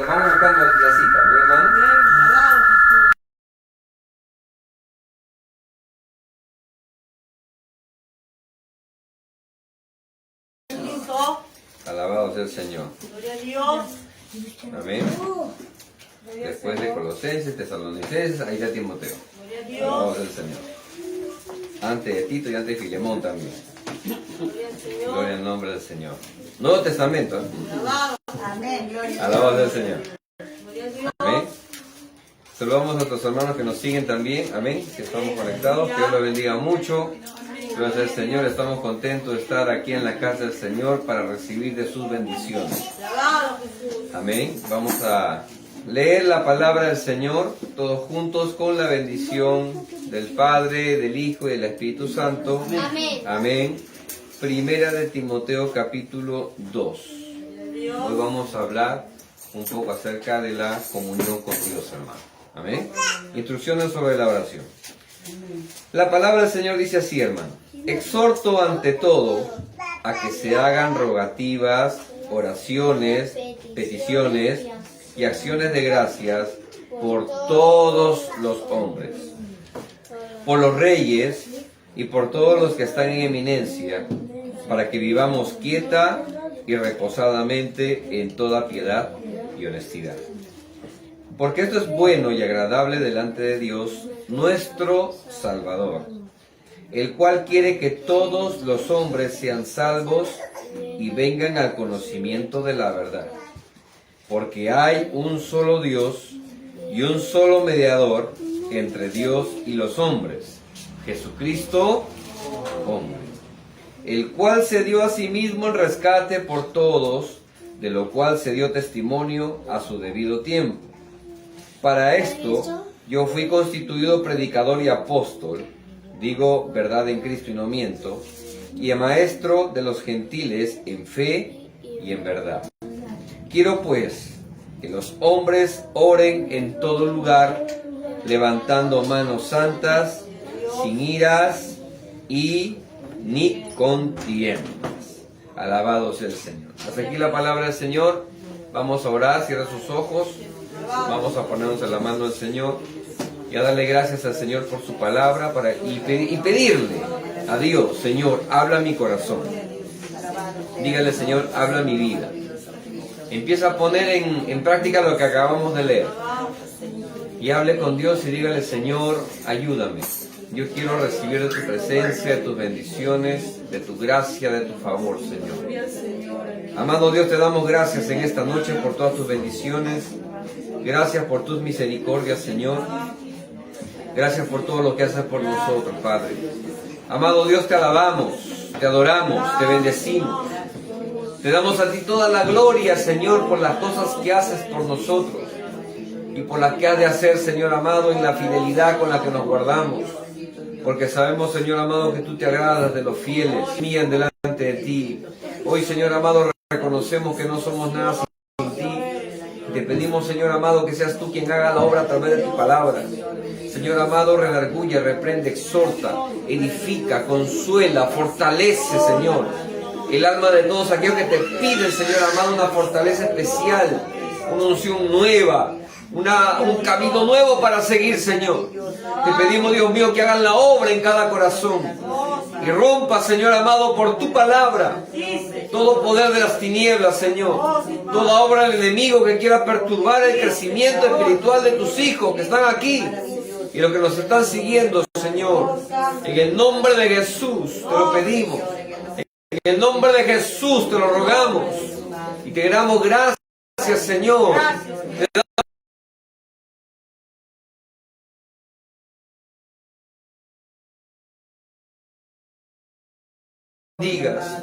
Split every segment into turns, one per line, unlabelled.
Vamos buscando la cita, ¿mi hermano? Alabado sea el Señor.
Gloria a Dios.
Amén. Después de Colosenses, Tesalonicenses, ahí está Timoteo.
Gloria a Dios.
Alabado sea el Señor. Antes de Tito y antes de Filemón también.
Gloria al Señor.
Gloria al nombre del Señor. Nuevo Testamento. ¿Eh?
Alabado. Amén. Gloria a
Alabado sea el Señor.
Gloria a Dios.
Amén. Saludamos a nuestros hermanos que nos siguen también. Amén. Que estamos conectados. Que Dios los bendiga mucho. Gracias al Señor. Estamos contentos de estar aquí en la casa del Señor para recibir de sus bendiciones.
Alabado Jesús.
Amén. Vamos a leer la palabra del Señor todos juntos con la bendición del Padre, del Hijo y del Espíritu Santo.
Amén.
Amén. Primera de Timoteo capítulo 2. Hoy vamos a hablar un poco acerca de la comunión con Dios, hermano. Amén. Instrucciones sobre la oración. La palabra del Señor dice así, hermano. Exhorto ante todo a que se hagan rogativas, oraciones, peticiones y acciones de gracias por todos los hombres, por los reyes y por todos los que están en eminencia, para que vivamos quieta y reposadamente en toda piedad y honestidad. Porque esto es bueno y agradable delante de Dios, nuestro Salvador, el cual quiere que todos los hombres sean salvos y vengan al conocimiento de la verdad. Porque hay un solo Dios y un solo mediador entre Dios y los hombres, Jesucristo, hombre, el cual se dio a sí mismo en rescate por todos, de lo cual se dio testimonio a su debido tiempo. Para esto yo fui constituido predicador y apóstol, digo verdad en Cristo y no miento, y maestro de los gentiles en fe y en verdad. Quiero pues que los hombres oren en todo lugar, levantando manos santas, sin iras y ni contiendas. Alabado sea el Señor. Hasta aquí la palabra del Señor. Vamos a orar, cierra sus ojos. Vamos a ponernos en la mano del Señor y a darle gracias al Señor por su palabra y pedirle a Dios, Señor, habla mi corazón. Dígale, Señor, habla mi vida. Empieza a poner en práctica lo que acabamos de leer. Y hable con Dios y dígale, Señor, ayúdame. Yo quiero recibir de tu presencia, de tus bendiciones, de tu gracia, de tu favor, Señor. Amado Dios, te damos gracias en esta noche por todas tus bendiciones. Gracias por tus misericordias, Señor. Gracias por todo lo que haces por nosotros, Padre. Amado Dios, te alabamos, te adoramos, te bendecimos. Te damos a ti toda la gloria, Señor, por las cosas que haces por nosotros y por las que has de hacer, Señor amado, en la fidelidad con la que nos guardamos. Porque sabemos, Señor amado, que tú te agradas de los fieles, mían delante de ti. Hoy, Señor amado, reconocemos que no somos nada sin ti. Te pedimos, Señor amado, que seas tú quien haga la obra a través de tu palabra. Señor amado, redarguye, reprende, exhorta, edifica, consuela, fortalece, Señor, el alma de todos aquellos que te piden, Señor amado, una fortaleza especial, una unción nueva, un camino nuevo para seguir, Señor. Te pedimos, Dios mío, que hagan la obra en cada corazón y rompa, Señor amado, por tu palabra todo poder de las tinieblas, Señor, toda obra del enemigo que quiera perturbar el crecimiento espiritual de tus hijos que están aquí y los que nos están siguiendo, Señor. En el nombre de Jesús te lo pedimos, en el nombre de Jesús te lo rogamos y te damos gracias, Señor. Digas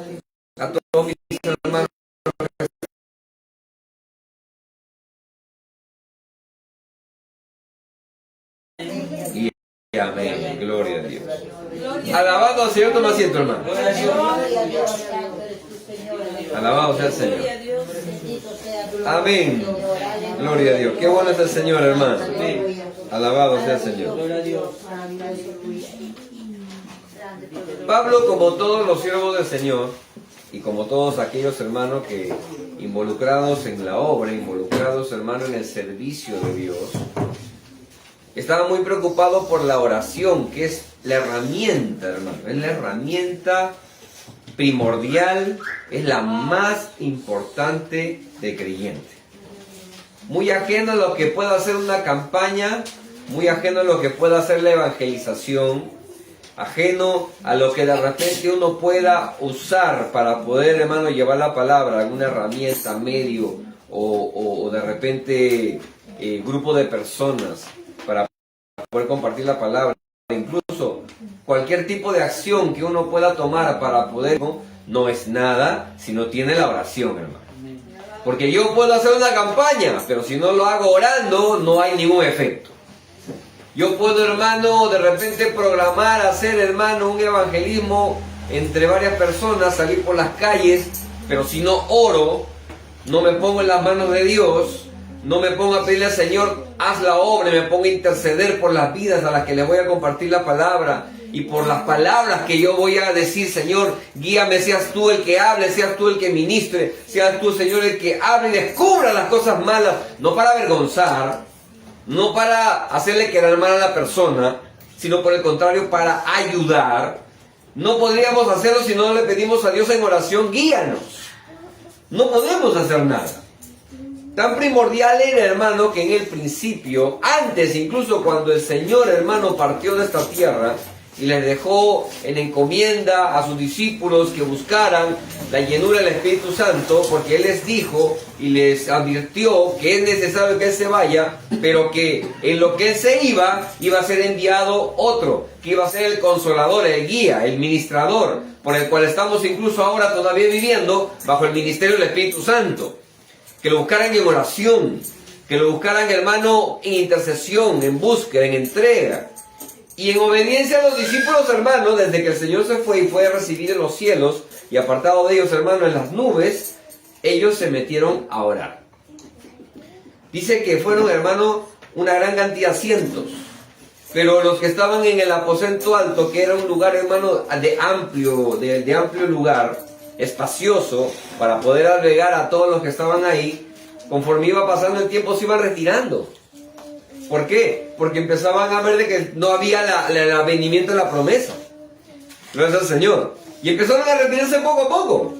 a todos mis hermanos y amén, gloria a Dios. Alabado al Señor, toma asiento, hermano. Alabado sea el Señor. Amén, gloria a Dios. Qué bueno es el Señor, hermano. Alabado sea el Señor. Pablo, como todos los siervos del Señor, y como todos aquellos hermanos que involucrados en la obra, involucrados, hermano, en el servicio de Dios, estaban muy preocupados por la oración, que es la herramienta, hermano, es la herramienta primordial, es la más importante de creyente. Muy ajeno a lo que pueda hacer una campaña, muy ajeno a lo que pueda hacer la evangelización, ajeno a lo que de repente uno pueda usar para poder, hermano, llevar la palabra, alguna herramienta, medio, o de repente grupo de personas para poder compartir la palabra. Incluso cualquier tipo de acción que uno pueda tomar para poder, no es nada si no tiene la oración, hermano. Porque yo puedo hacer una campaña, pero si no lo hago orando, no hay ningún efecto. Yo puedo, hermano, de repente programar, hacer, hermano, un evangelismo entre varias personas, salir por las calles, pero si no oro, no me pongo en las manos de Dios, no me pongo a pedirle al Señor, haz la obra, y me pongo a interceder por las vidas a las que les voy a compartir la palabra, y por las palabras que yo voy a decir, Señor, guíame, seas tú el que hable, seas tú el que ministre, seas tú, Señor, el que hable y descubra las cosas malas, no para avergonzar, no para hacerle quedar mal a la persona, sino por el contrario, para ayudar. No podríamos hacerlo si no le pedimos a Dios en oración, guíanos. No podemos hacer nada. Tan primordial era, hermano, que en el principio, antes incluso cuando el Señor, hermano, partió de esta tierra y les dejó en encomienda a sus discípulos que buscaran la llenura del Espíritu Santo, porque Él les dijo y les advirtió que es necesario que Él se vaya, pero que en lo que Él se iba a ser enviado otro, que iba a ser el consolador, el guía, el ministrador, por el cual estamos incluso ahora todavía viviendo bajo el ministerio del Espíritu Santo. Que lo buscaran en oración, que lo buscaran, hermano, en intercesión, en búsqueda, en entrega. Y en obediencia a los discípulos, hermanos, desde que el Señor se fue y fue recibido en los cielos y apartado de ellos, hermano, en las nubes, ellos se metieron a orar. Dice que fueron, hermano, una gran cantidad, cientos. Pero los que estaban en el aposento alto, que era un lugar, hermano, de amplio lugar, espacioso, para poder albergar a todos los que estaban ahí, conforme iba pasando el tiempo se iban retirando. ¿Por qué? Porque empezaban a ver de que no había el advenimiento de la promesa. Gracias al Señor. Y empezaron a retirarse poco a poco.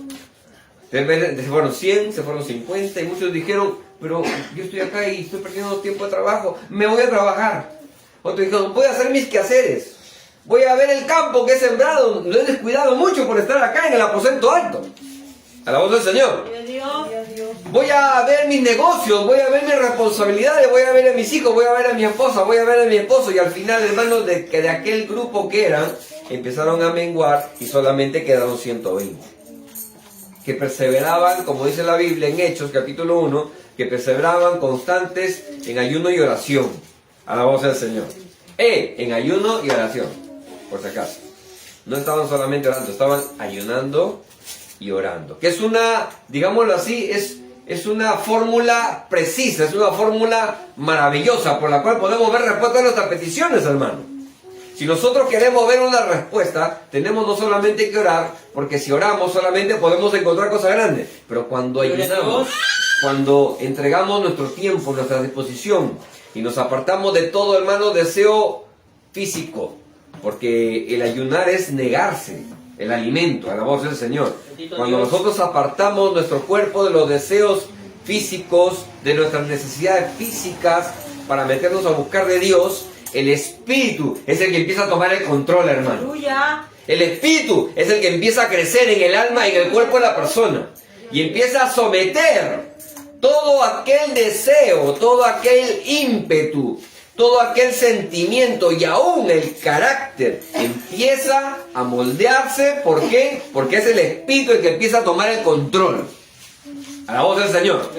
Se fueron 100, se fueron 50, y muchos dijeron, pero yo estoy acá y estoy perdiendo tiempo de trabajo, me voy a trabajar. Otros dijeron, voy a hacer mis quehaceres. Voy a ver el campo que he sembrado, lo he descuidado mucho por estar acá en el aposento alto. A la voz del Señor. Voy a ver mis negocios, voy a ver mis responsabilidades, voy a ver a mis hijos, voy a ver a mi esposa, voy a ver a mi esposo. Y al final, hermanos, de aquel grupo que eran, empezaron a menguar y solamente quedaron 120. Que perseveraban, como dice la Biblia en Hechos, capítulo 1, que perseveraban constantes en ayuno y oración. A la voz del Señor. En ayuno y oración, por si acaso. No estaban solamente orando, estaban ayunando y orando. Que es una, digámoslo así, es una fórmula precisa, es una fórmula maravillosa por la cual podemos ver respuesta a nuestras peticiones, hermano. Si nosotros queremos ver una respuesta, tenemos no solamente que orar, porque si oramos solamente podemos encontrar cosas grandes, pero cuando ayunamos, cuando entregamos nuestro tiempo, nuestra disposición, y nos apartamos de todo, hermano, deseo físico, porque el ayunar es negarse el alimento, a la voz del Señor. Cuando nosotros apartamos nuestro cuerpo de los deseos físicos, de nuestras necesidades físicas, para meternos a buscar de Dios, el Espíritu es el que empieza a tomar el control, hermano. El Espíritu es el que empieza a crecer en el alma y en el cuerpo de la persona, y empieza a someter todo aquel deseo, todo aquel ímpetu, todo aquel sentimiento y aún el carácter empieza a moldearse. ¿Por qué? Porque es el Espíritu el que empieza a tomar el control. A la voz del Señor.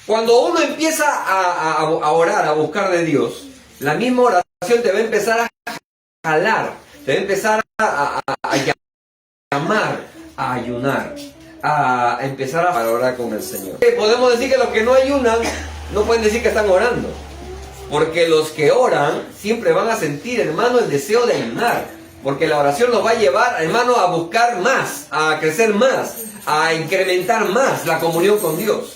Cuando uno empieza a orar, a buscar de Dios, la misma oración te va a empezar a jalar, te va a empezar a llamar, a ayunar, a empezar a orar con el Señor. Podemos decir que los que no ayunan no pueden decir que están orando, porque los que oran siempre van a sentir, hermano, el deseo de ayunar, Porque la oración nos va a llevar, hermano, a buscar más, a crecer más, a incrementar más la comunión con Dios.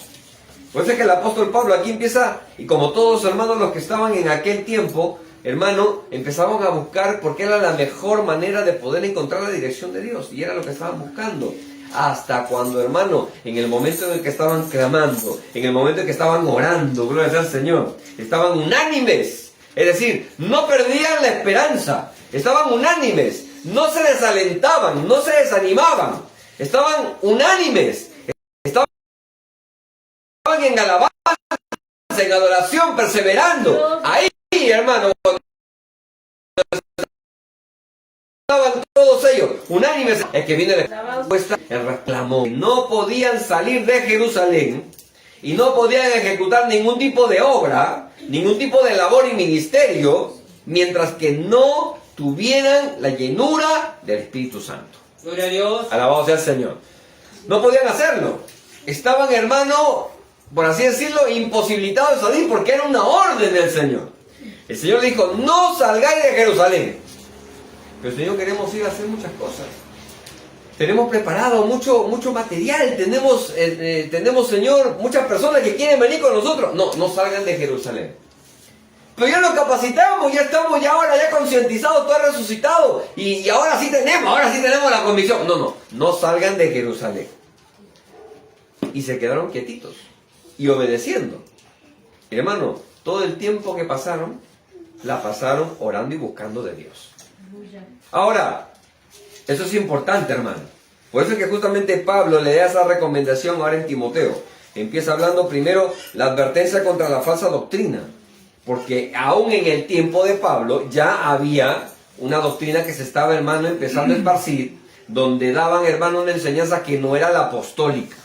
Por eso es que el apóstol Pablo aquí empieza, y como todos hermanos los que estaban en aquel tiempo, hermano, empezaban a buscar porque era la mejor manera de poder encontrar la dirección de Dios. Y era lo que estaban buscando. Hasta cuando, hermano, en el momento en el que estaban clamando, en el momento en que estaban orando, gloria al Señor, estaban unánimes. Es decir, no perdían la esperanza. Estaban unánimes. No se desalentaban, no se desanimaban. Estaban unánimes. Estaban en alabanza, en adoración, perseverando. Ahí, hermano, estaban todos ellos unánimes. Es que viene la respuesta, el reclamo. No podían salir de Jerusalén y no podían ejecutar ningún tipo de obra, ningún tipo de labor y ministerio, mientras que no tuvieran la llenura del Espíritu Santo.
Gloria a Dios.
Alabado sea el Señor. No podían hacerlo. Estaban, hermano, por así decirlo, imposibilitados de salir porque era una orden del Señor. El Señor dijo, no salgáis de Jerusalén. Pero Señor, queremos ir a hacer muchas cosas. Tenemos preparado mucho material. Tenemos, Señor, muchas personas que quieren venir con nosotros. No salgan de Jerusalén. Pero ya nos capacitamos, ya estamos ahora ya concientizados, todo resucitado. Y ahora sí tenemos la convicción. No salgan de Jerusalén. Y se quedaron quietitos y obedeciendo. Y hermano, todo el tiempo que pasaron, la pasaron orando y buscando de Dios. Ahora, eso es importante, hermano. Por eso es que justamente Pablo le da esa recomendación ahora en Timoteo. Empieza hablando primero la advertencia contra la falsa doctrina. Porque aún en el tiempo de Pablo ya había una doctrina que se estaba, hermano, empezando a esparcir, donde daban, hermano, una enseñanza que no era la apostólica.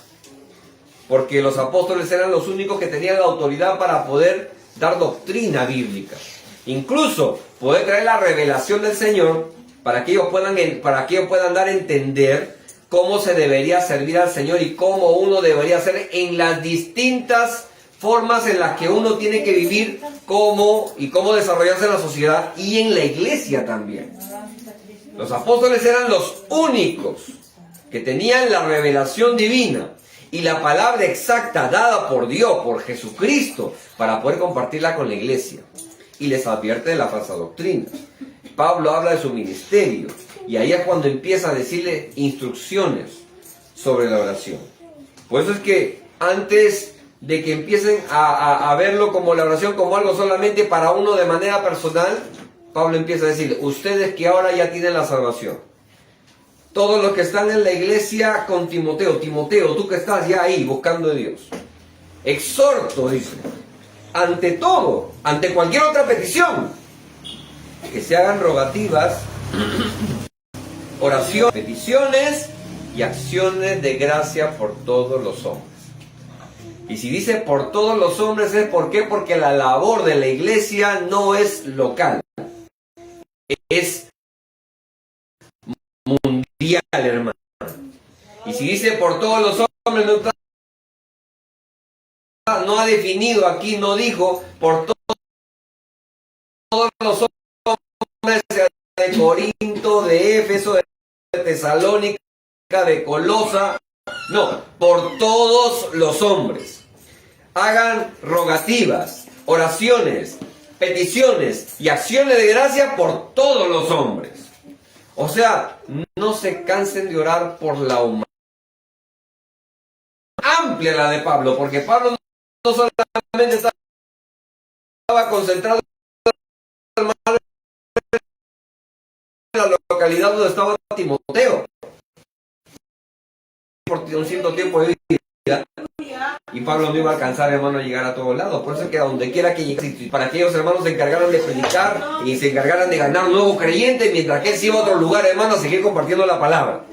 Porque los apóstoles eran los únicos que tenían la autoridad para poder dar doctrina bíblica. Incluso poder traer la revelación del Señor para que ellos puedan dar a entender cómo se debería servir al Señor y cómo uno debería hacer en las distintas formas en las que uno tiene que vivir cómo desarrollarse en la sociedad y en la iglesia también. Los apóstoles eran los únicos que tenían la revelación divina y la palabra exacta dada por Dios, por Jesucristo, para poder compartirla con la iglesia. Y les advierte de la falsa doctrina. Pablo habla de su ministerio y ahí es cuando empieza a decirle instrucciones sobre la oración. Por eso es que antes de que empiecen a verlo como la oración como algo solamente para uno de manera personal, Pablo empieza a decir, ustedes que ahora ya tienen la salvación, todos los que están en la iglesia con Timoteo, tú que estás ya ahí buscando a Dios, exhorto, dice, ante todo, ante cualquier otra petición, que se hagan rogativas, oraciones, peticiones y acciones de gracia por todos los hombres. Y si dice por todos los hombres, ¿es por qué? Porque la labor de la iglesia no es local, es mundial, hermano. Y si dice por todos los hombres, no ha definido aquí, no dijo por todos los hombres de Corinto, de Éfeso, de Tesalónica, de Colosa. No, por todos los hombres. Hagan rogativas, oraciones, peticiones y acciones de gracia por todos los hombres. O sea, no se cansen de orar por la humanidad. Amplia la de Pablo, porque Pablo no solamente estaba concentrado en la localidad donde estaba Timoteo por un cierto tiempo de vida, y Pablo no iba a alcanzar, hermano, a llegar a todos lados. Por eso es que a donde quiera que llegue, para que ellos, hermanos, se encargaran de predicar y se encargaran de ganar nuevos creyentes, mientras que él se iba a otro lugar, hermano, a seguir compartiendo la palabra,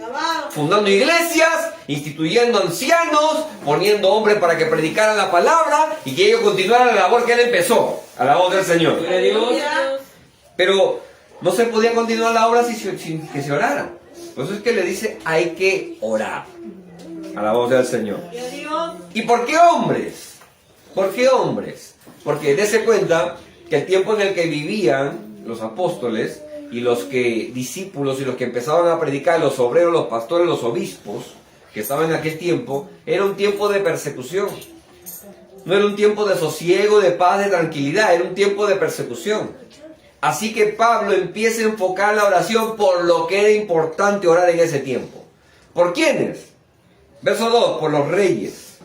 fundando iglesias, instituyendo ancianos, poniendo hombres para que predicaran la palabra y que ellos continuaran la labor que él empezó, a la voz del Señor. Pero no se podía continuar la obra sin que se orara. Por eso es que le dice, hay que orar a la voz del Señor. ¿Y por qué hombres? ¿Por qué hombres? Porque dése cuenta que el tiempo en el que vivían los apóstoles y los que discípulos y los que empezaban a predicar, los obreros, los pastores, los obispos, que estaban en aquel tiempo, era un tiempo de persecución. No era un tiempo de sosiego, de paz, de tranquilidad, era un tiempo de persecución. Así que Pablo empieza a enfocar la oración por lo que era importante orar en ese tiempo. ¿Por quiénes? Verso 2, por los reyes,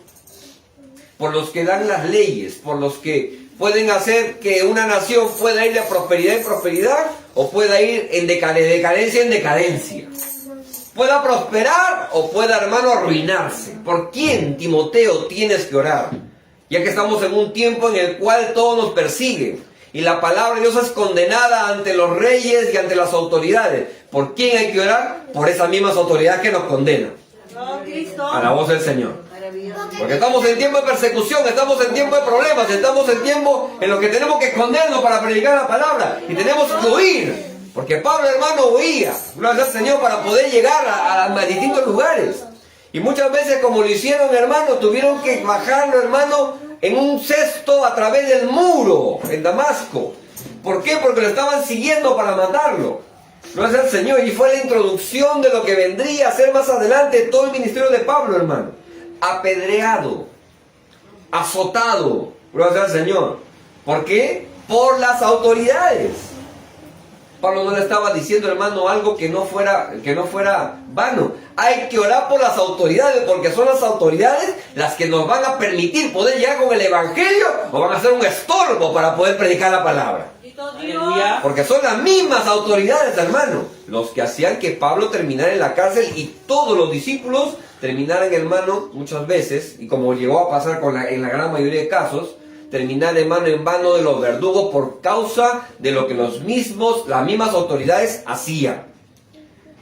por los que dan las leyes, por los que pueden hacer que una nación pueda ir de prosperidad en prosperidad o pueda ir de decadencia en decadencia. Pueda prosperar o pueda, hermano, arruinarse. ¿Por quién, Timoteo, tienes que orar? Ya que estamos en un tiempo en el cual todos nos persiguen y la palabra de Dios es condenada ante los reyes y ante las autoridades. ¿Por quién hay que orar? Por esas mismas autoridades que nos condenan. A la voz del Señor. Porque estamos en tiempo de persecución, estamos en tiempo de problemas, estamos en tiempo en los que tenemos que escondernos para predicar la palabra y tenemos que huir. Porque Pablo, hermano, huía, gloria al Señor, para poder llegar a distintos lugares. Y muchas veces, como lo hicieron, hermano, tuvieron que bajarlo, hermano, en un cesto a través del muro en Damasco. ¿Por qué? Porque lo estaban siguiendo para matarlo. Gloria al Señor. Y fue la introducción de lo que vendría a ser más adelante todo el ministerio de Pablo, hermano. Apedreado, azotado, gloria al Señor. ¿Por qué? Por las autoridades. Pablo no le estaba diciendo, hermano, algo que no fuera vano. Hay que orar por las autoridades, porque son las autoridades las que nos van a permitir poder llegar con el evangelio o van a ser un estorbo para poder predicar la palabra. Porque son las mismas autoridades, hermano, los que hacían que Pablo terminara en la cárcel y todos los discípulos terminaran, hermano, muchas veces, y como llegó a pasar en la gran mayoría de casos, terminar, hermano, en vano de los verdugos por causa de lo que las mismas autoridades hacían.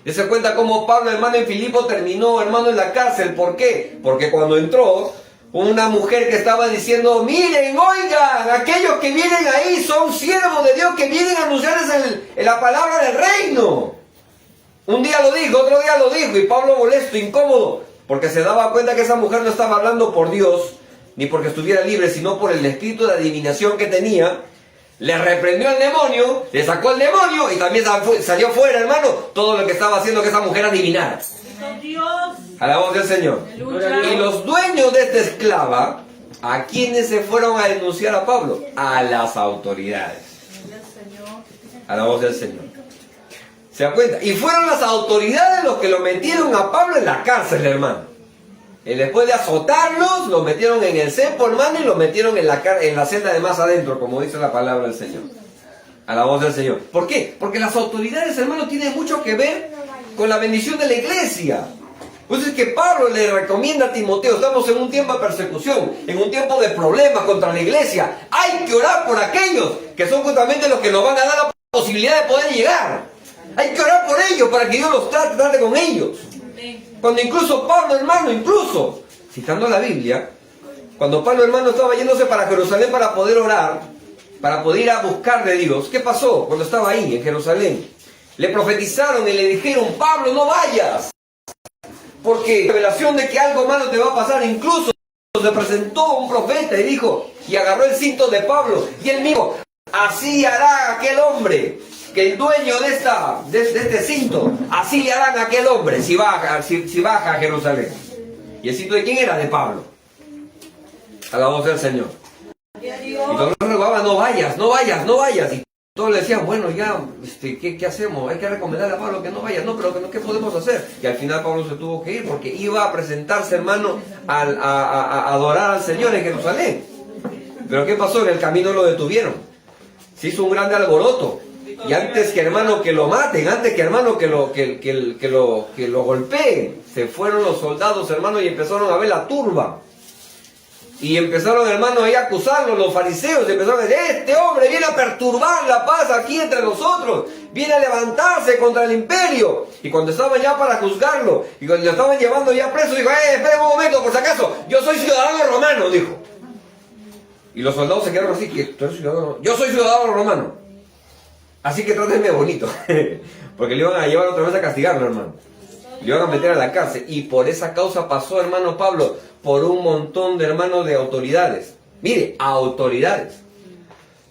Dese cuenta cómo Pablo, hermano, en Filipo terminó, hermano, en la cárcel. ¿Por qué? Porque cuando entró, una mujer que estaba diciendo, miren, oigan, aquellos que vienen ahí son siervos de Dios que vienen a anunciarles la palabra del reino. Un día lo dijo, otro día lo dijo, y Pablo molesto, incómodo, porque se daba cuenta que esa mujer no estaba hablando por Dios, ni porque estuviera libre, sino por el espíritu de adivinación que tenía. Le reprendió al demonio, le sacó al demonio y también salió fuera, hermano, todo lo que estaba haciendo que esa mujer adivinara. A la voz del Señor. Y los dueños de esta esclava, ¿a quiénes se fueron a denunciar a Pablo? A las autoridades. A la voz del Señor. ¿Se dan cuenta? Y fueron las autoridades los que lo metieron a Pablo en la cárcel, hermano. Y después de azotarlos, lo metieron en el cepo, hermano, y lo metieron en la celda de más adentro, como dice la palabra del Señor. A la voz del Señor. ¿Por qué? Porque las autoridades, hermano, tienen mucho que ver con la bendición de la iglesia. Pues es que Pablo le recomienda a Timoteo, estamos en un tiempo de persecución, en un tiempo de problemas contra la iglesia. Hay que orar por aquellos que son justamente los que nos van a dar la posibilidad de poder llegar. Hay que orar por ellos para que Dios los trate con ellos. Cuando incluso Pablo, hermano, citando la Biblia, cuando Pablo, hermano, estaba yéndose para Jerusalén para poder orar, para poder ir a buscar de Dios, ¿qué pasó cuando estaba ahí en Jerusalén? Le profetizaron y le dijeron, Pablo, no vayas, porque la revelación de que algo malo te va a pasar. Incluso se presentó un profeta y dijo, y agarró el cinto de Pablo, y él mismo, así hará aquel hombre, que el dueño de este cinto, así le harán a aquel hombre si baja a Jerusalén. ¿Y el cinto de quién era? De Pablo. A la voz del Señor. Y todos le rogaban, no vayas. Y todos le decían, bueno, ya, ¿qué hacemos? Hay que recomendarle a Pablo que no vaya. No, pero ¿qué podemos hacer? Y al final Pablo se tuvo que ir porque iba a presentarse, hermano, a adorar al Señor en Jerusalén. Pero ¿qué pasó? En el camino lo detuvieron. Se hizo un grande alboroto. Y antes que, hermano, que lo maten, antes que, hermano, que lo golpeen, se fueron los soldados, hermano, y empezaron a ver la turba. Y empezaron, hermano, ahí a acusarlo, los fariseos, empezaron a decir, este hombre viene a perturbar la paz aquí entre nosotros, viene a levantarse contra el imperio. Y cuando estaban ya para juzgarlo, y cuando lo estaban llevando ya preso, dijo, espera un momento, por si acaso, yo soy ciudadano romano, dijo. Y los soldados se quedaron así, que tú eres ciudadano, yo soy ciudadano romano. Así que trátenme bonito, porque le iban a llevar otra vez a castigarlo, hermano. Le iban a meter a la cárcel. Y por esa causa pasó, hermano Pablo, por un montón de hermanos de autoridades. Mire, autoridades.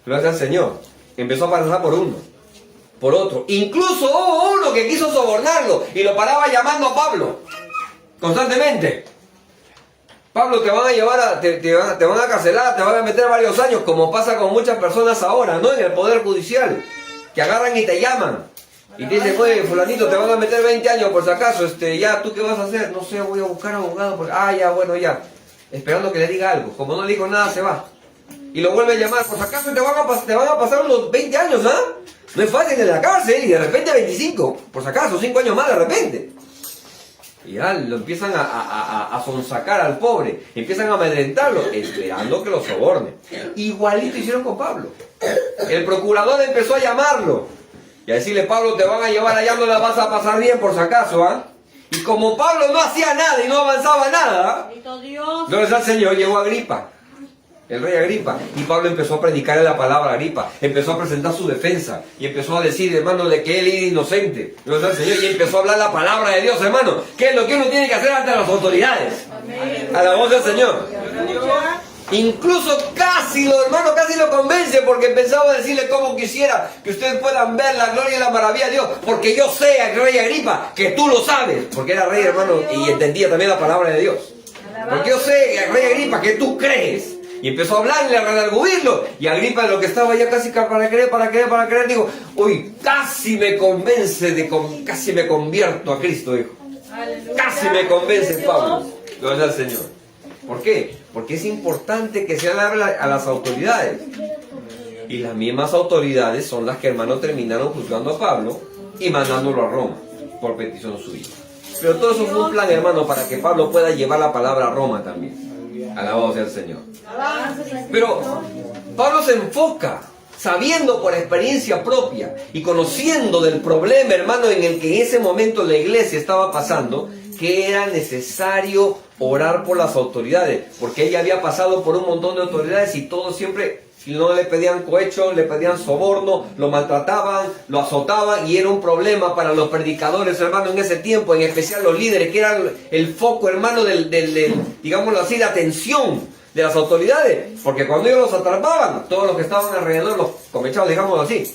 Gracias al Señor. Empezó a pasar por por otro. Incluso hubo uno que quiso sobornarlo y lo paraba llamando a Pablo constantemente. Pablo, te van a llevar te van a carcelar, te van a meter varios años, como pasa con muchas personas ahora, ¿no? En el Poder Judicial, que agarran y te llaman. Y te dicen, oye, fulanito, te van a meter 20 años por si acaso, ya, ¿tú qué vas a hacer? No sé, voy a buscar abogado, porque, ya, bueno, ya. Esperando que le diga algo. Como no le dijo nada, se va. Y lo vuelve a llamar, por si acaso te van a pasar unos 20 años, ¿ah? No es fácil en la cárcel, y de repente 25, por si acaso, 5 años más de repente. Y ya lo empiezan a sonsacar al pobre, empiezan a amedrentarlo, esperando que lo soborne. Igualito hicieron con Pablo. El procurador empezó a llamarlo y a decirle, Pablo, te van a llevar allá, no la vas a pasar bien por si acaso, ¿ah? Y como Pablo no hacía nada y no avanzaba nada, entonces al Señor llegó Agripa, el rey Agripa, y Pablo empezó a predicarle la palabra a Agripa, empezó a presentar su defensa, y empezó a decir, hermano, de que él era inocente, entonces al Señor, y empezó a hablar la palabra de Dios, hermano, que es lo que uno tiene que hacer ante las autoridades. A la voz del Señor. Incluso casi lo convence, porque pensaba decirle como quisiera que ustedes puedan ver la gloria y la maravilla de Dios, porque yo sé, rey Agripa, que tú lo sabes, porque era rey, hermano, y entendía también la palabra de Dios. Porque yo sé, rey Agripa, que tú crees. Y empezó a hablarle, a redarguirlo. Y Agripa, lo que estaba ya casi para creer, dijo, uy, casi me convence, casi me convierto a Cristo, dijo. Casi me convence Pablo. Gloria al Señor. ¿Por qué? Porque es importante que se hable a las autoridades. Y las mismas autoridades son las que, hermano, terminaron juzgando a Pablo y mandándolo a Roma por petición suya. Pero todo eso fue un plan, hermano, para que Pablo pueda llevar la palabra a Roma también. Alabado sea el Señor. Pero Pablo se enfoca, sabiendo por experiencia propia y conociendo del problema, hermano, en el que en ese momento la iglesia estaba pasando, que era necesario orar por las autoridades, porque ella había pasado por un montón de autoridades y todos siempre, si no le pedían cohecho, le pedían soborno, lo maltrataban, lo azotaban, y era un problema para los predicadores, hermano, en ese tiempo, en especial los líderes, que eran el foco, hermano, digámoslo así, de atención de las autoridades, porque cuando ellos los atrapaban, todos los que estaban alrededor, los comechados, digámoslo así,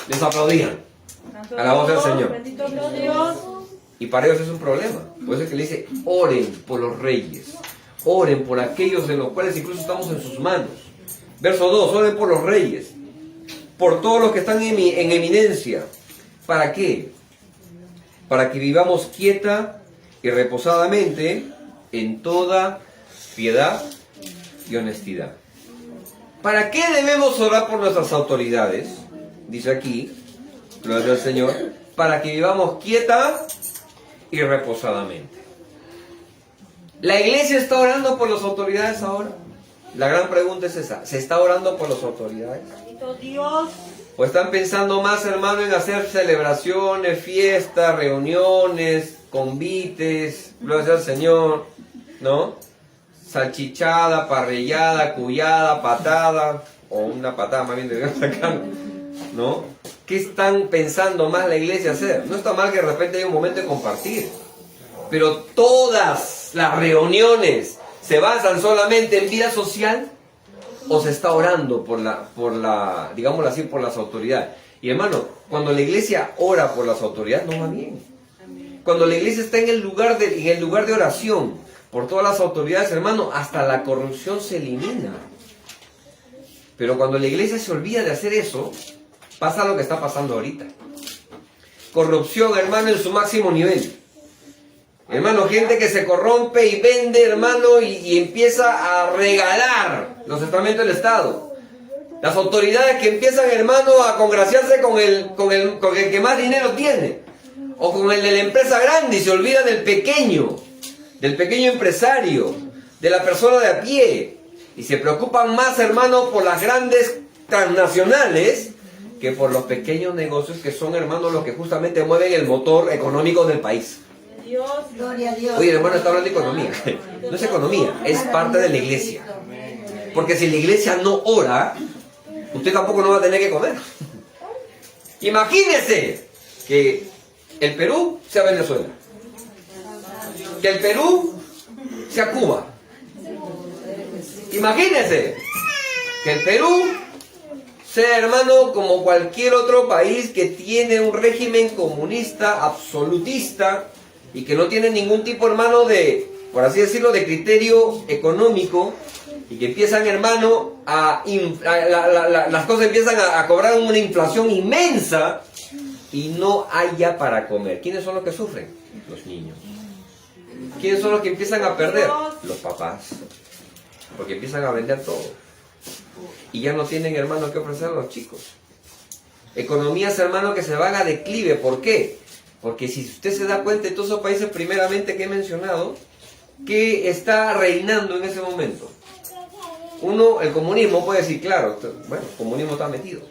les aplaudían. A la voz del Señor. Y para ellos es un problema. Por eso es que le dice, oren por los reyes, oren por aquellos en los cuales incluso estamos en sus manos. Verso 2, oren por los reyes, por todos los que están en eminencia. ¿Para qué? Para que vivamos quieta y reposadamente en toda piedad y honestidad. ¿Para qué debemos orar por nuestras autoridades? Dice aquí, gloria al Señor, para que vivamos quieta y reposadamente. ¿La iglesia está orando por las autoridades ahora? La gran pregunta es esa. ¿Se está orando por las autoridades? ¿O están pensando más, hermano, en hacer celebraciones, fiestas, reuniones, convites, gloria al Señor, ¿no? Salchichada, parrillada, cuyada, patada, o una patada más bien de sacar, ¿no? ¿Qué están pensando más la iglesia hacer? No está mal que de repente haya un momento de compartir, pero todas las reuniones se basan solamente en vida social, o se está orando por la, digámoslo así, por las autoridades. Y hermano, cuando la iglesia ora por las autoridades, no va bien. Cuando la iglesia está en el lugar de oración por todas las autoridades, hermano, hasta la corrupción se elimina. Pero cuando la iglesia se olvida de hacer eso, pasa lo que está pasando ahorita. Corrupción, hermano, en su máximo nivel. Hermano, gente que se corrompe y vende, hermano, y empieza a regalar los estamentos del Estado. Las autoridades que empiezan, hermano, a congraciarse con el que más dinero tiene, o con el de la empresa grande, y se olvida del pequeño empresario, de la persona de a pie, y se preocupan más, hermano, por las grandes transnacionales que por los pequeños negocios, que son, hermano, los que justamente mueven el motor económico del país.
Gloria a Dios.
Oye, hermano, está hablando de economía. No es economía, es parte de la iglesia. Porque si la iglesia no ora, usted tampoco no va a tener que comer. Imagínese que el Perú sea Venezuela, que el Perú sea Cuba. Imagínese que el Perú sea, hermano, como cualquier otro país que tiene un régimen comunista, absolutista, y que no tiene ningún tipo, hermano, de, por así decirlo, de criterio económico, y que empiezan, hermano, las cosas empiezan a cobrar una inflación inmensa, y no haya para comer. ¿Quiénes son los que sufren? Los niños. ¿Quiénes son los que empiezan a perder? Los papás. Porque empiezan a vender todo. Y ya no tienen, hermano, que ofrecer a los chicos. Economías, hermano, que se van a declive. ¿Por qué? Porque si usted se da cuenta de todos esos países primeramente que he mencionado, ¿qué está reinando en ese momento? Uno, el comunismo puede decir, claro, bueno, el comunismo está metido.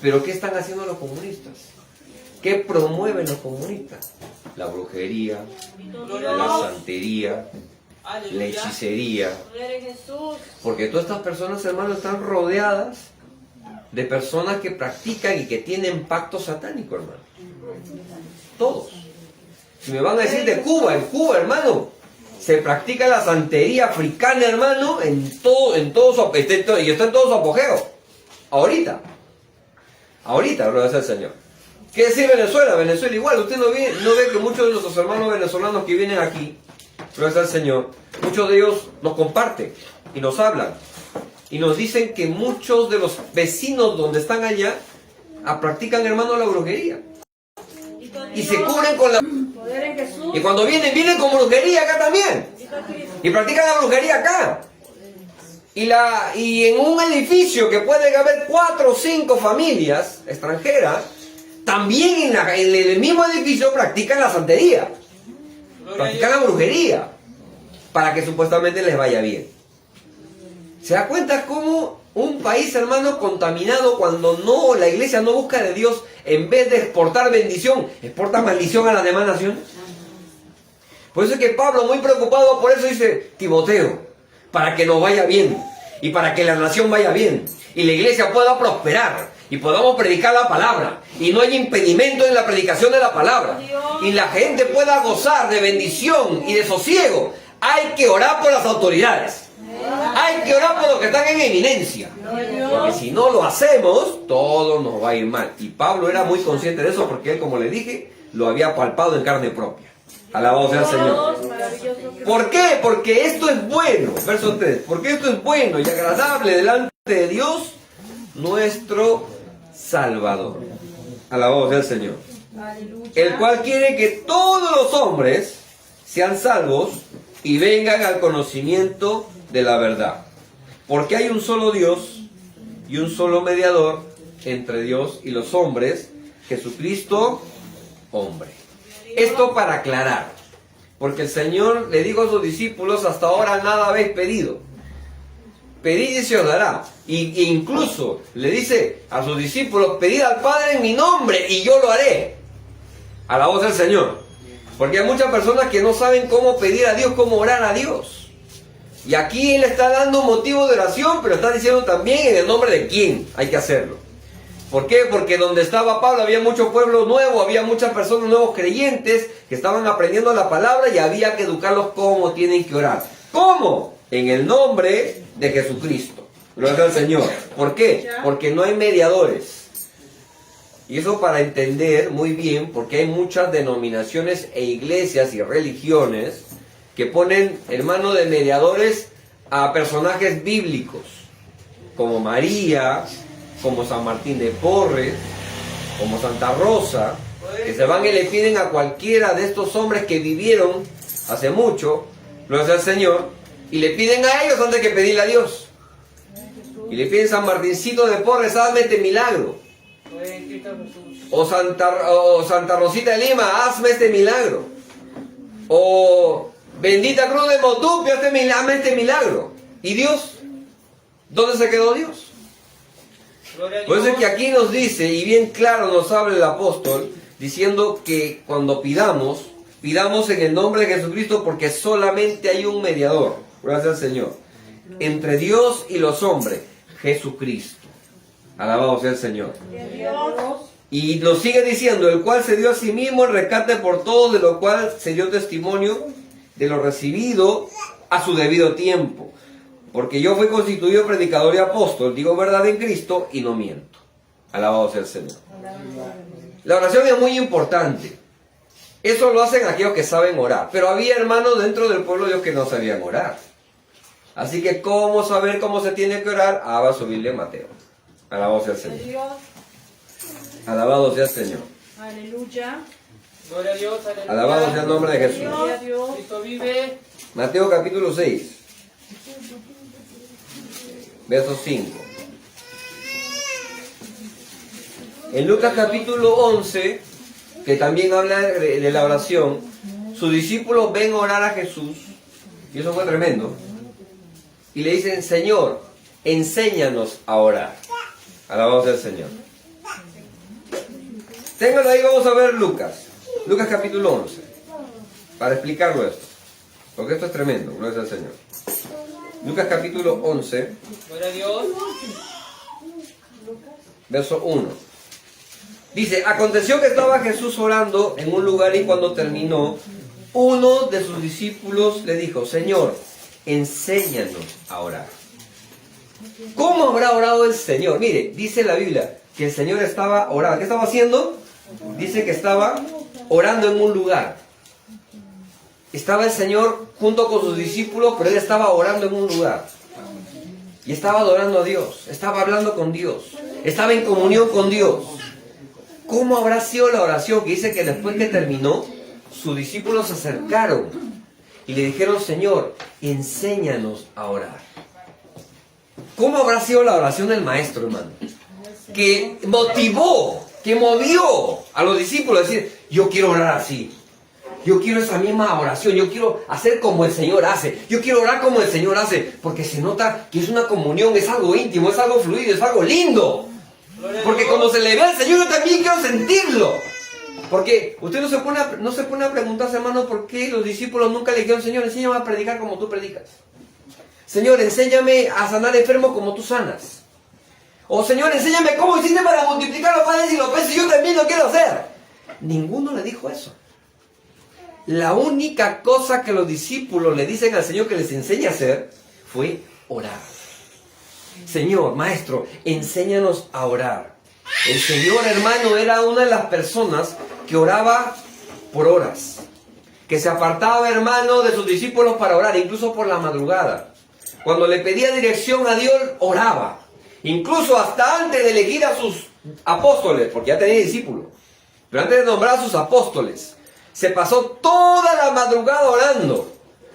Pero ¿qué están haciendo los comunistas? ¿Qué promueven los comunistas? La brujería, la santería, la hechicería. Porque todas estas personas, hermanos, están rodeadas de personas que practican y que tienen pacto satánico, hermano. Todos. Si me van a decir de Cuba, en Cuba, hermano, se practica la santería africana, hermano, y está en todo su apogeo. Ahorita, gloria sea al Señor. ¿Qué decir Venezuela? Venezuela igual. Usted no ve que muchos de nuestros hermanos venezolanos que vienen aquí, gloria sea al Señor, muchos de ellos nos comparten y nos hablan y nos dicen que muchos de los vecinos donde están allá practican, hermano, la brujería. Y se cubren con la... Y cuando vienen con brujería acá también. Y practican la brujería acá. Y en un edificio que puede haber 4 o 5 familias extranjeras, también en el mismo edificio practican la santería. Practican la brujería. Para que supuestamente les vaya bien. ¿Se da cuenta cómo un país, hermano, contaminado, cuando no, la iglesia no busca de Dios, en vez de exportar bendición, exporta maldición a las demás naciones? Por eso es que Pablo, muy preocupado por eso, dice, Timoteo, para que nos vaya bien, y para que la nación vaya bien, y la iglesia pueda prosperar, y podamos predicar la palabra, y no haya impedimento en la predicación de la palabra, y la gente pueda gozar de bendición y de sosiego, hay que orar por las autoridades. Hay que orar por los que están en eminencia. Porque si no lo hacemos, todo nos va a ir mal. Y Pablo era muy consciente de eso porque él, como le dije, lo había palpado en carne propia. Alabado sea el Señor. ¿Por qué? Porque esto es bueno. Verso 3. Porque esto es bueno y agradable delante de Dios, nuestro Salvador. Alabado sea el Señor. El cual quiere que todos los hombres sean salvos y vengan al conocimiento de la verdad. Porque hay un solo Dios y un solo mediador entre Dios y los hombres, Jesucristo, hombre. Esto para aclarar, porque el Señor le dijo a sus discípulos, hasta ahora nada habéis pedido. Pedid y se os dará. E incluso le dice a sus discípulos, pedid al Padre en mi nombre y yo lo haré. A la voz del Señor. Porque hay muchas personas que no saben cómo pedir a Dios, cómo orar a Dios. Y aquí Él está dando un motivo de oración, pero está diciendo también en el nombre de quién hay que hacerlo. ¿Por qué? Porque donde estaba Pablo había mucho pueblo nuevo, había muchas personas nuevos creyentes que estaban aprendiendo la palabra y había que educarlos cómo tienen que orar. ¿Cómo? En el nombre de Jesucristo. Gloria al Señor. ¿Por qué? Porque no hay mediadores. Y eso para entender muy bien, porque hay muchas denominaciones e iglesias y religiones que ponen, hermano, de mediadores a personajes bíblicos, como María, como San Martín de Porres, como Santa Rosa, que se van y le piden a cualquiera de estos hombres que vivieron hace mucho, gloria al Señor, y le piden a ellos antes que pedirle a Dios. Y le piden: San Martincito de Porres, hazme este milagro. O Santa Rosita de Lima, hazme este milagro. O Bendita Cruz de Motupio, hazme este milagro. ¿Y Dios? ¿Dónde se quedó Dios? Por eso es que aquí nos dice, y bien claro nos habla el apóstol, diciendo que cuando pidamos en el nombre de Jesucristo, porque solamente hay un mediador, gracias al Señor, entre Dios y los hombres, Jesucristo. Alabado sea el Señor. Y lo sigue diciendo, el cual se dio a sí mismo el rescate por todos, de lo cual se dio testimonio de lo recibido a su debido tiempo. Porque yo fui constituido predicador y apóstol, digo verdad en Cristo y no miento. Alabado sea el Señor. La oración es muy importante. Eso lo hacen aquellos que saben orar. Pero había hermanos dentro del pueblo de Dios que no sabían orar. Así que, ¿cómo saber cómo se tiene que orar? Va a subirle Mateo. Alabado sea el Señor. Alabado sea el Señor.
Aleluya.
Gloria a Dios, aleluya.
Alabado sea el nombre de Jesús.
Gloria a Dios.
Cristo vive.
Mateo capítulo 6. Verso 5. En Lucas capítulo 11, que también habla de la oración, sus discípulos ven orar a Jesús, y eso fue tremendo, y le dicen: Señor, enséñanos a orar. Alabado sea el Señor. Ténganlo ahí, vamos a ver Lucas capítulo 11, para explicarlo esto, porque esto es tremendo. Gloria al Señor. Lucas capítulo 11,
Gloria a Dios.
verso 1. Dice: aconteció que estaba Jesús orando en un lugar, y cuando terminó, uno de sus discípulos le dijo: Señor, enséñanos a orar. ¿Cómo habrá orado el Señor? Mire, dice la Biblia que el Señor estaba orando. ¿Qué estaba haciendo? Dice que estaba orando en un lugar. Estaba el Señor junto con sus discípulos, pero Él estaba orando en un lugar. Y estaba adorando a Dios, estaba hablando con Dios, estaba en comunión con Dios. ¿Cómo habrá sido la oración? Que dice que después que terminó, sus discípulos se acercaron y le dijeron: Señor, enséñanos a orar. ¿Cómo habrá sido la oración del Maestro, hermano? Que motivó, que movió a los discípulos a decir: yo quiero orar así. Yo quiero esa misma oración, yo quiero hacer como el Señor hace, yo quiero orar como el Señor hace, porque se nota que es una comunión, es algo íntimo, es algo fluido, es algo lindo. Porque cuando se le ve al Señor, yo también quiero sentirlo. Porque usted no se pone a preguntarse, hermano, ¿por qué los discípulos nunca le dijeron: Señor, enséñame a predicar como tú predicas? Señor, enséñame a sanar enfermos como tú sanas. O Señor, enséñame cómo hiciste para multiplicar los panes y los peces, yo también lo quiero hacer. Ninguno le dijo eso. La única cosa que los discípulos le dicen al Señor que les enseña a hacer fue orar. Señor, Maestro, enséñanos a orar. El Señor, hermano, era una de las personas que oraba por horas, que se apartaba, hermano, de sus discípulos para orar, incluso por la madrugada. Cuando le pedía dirección a Dios, oraba. Incluso hasta antes de elegir a sus apóstoles, porque ya tenía discípulos, pero antes de nombrar a sus apóstoles, se pasó toda la madrugada orando.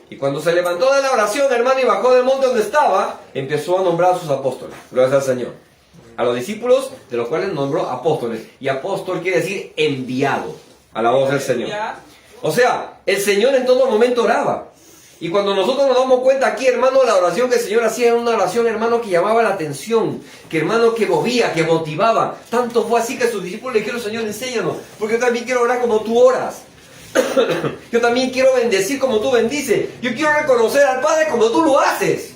Y cuando se levantó de la oración, hermano, y bajó del monte donde estaba, empezó a nombrar a sus apóstoles. Gloria al Señor. A los discípulos, de los cuales nombró apóstoles. Y apóstol quiere decir enviado. A la voz del Señor. O sea, el Señor en todo momento oraba. Y cuando nosotros nos damos cuenta aquí, hermano, la oración que el Señor hacía era una oración, hermano, que llamaba la atención, que, hermano, que movía, que motivaba. Tanto fue así que sus discípulos le dijeron: Señor, enséñanos, porque yo también quiero orar como tú oras. Yo también quiero bendecir como tú bendices. Yo quiero reconocer al Padre como tú lo haces.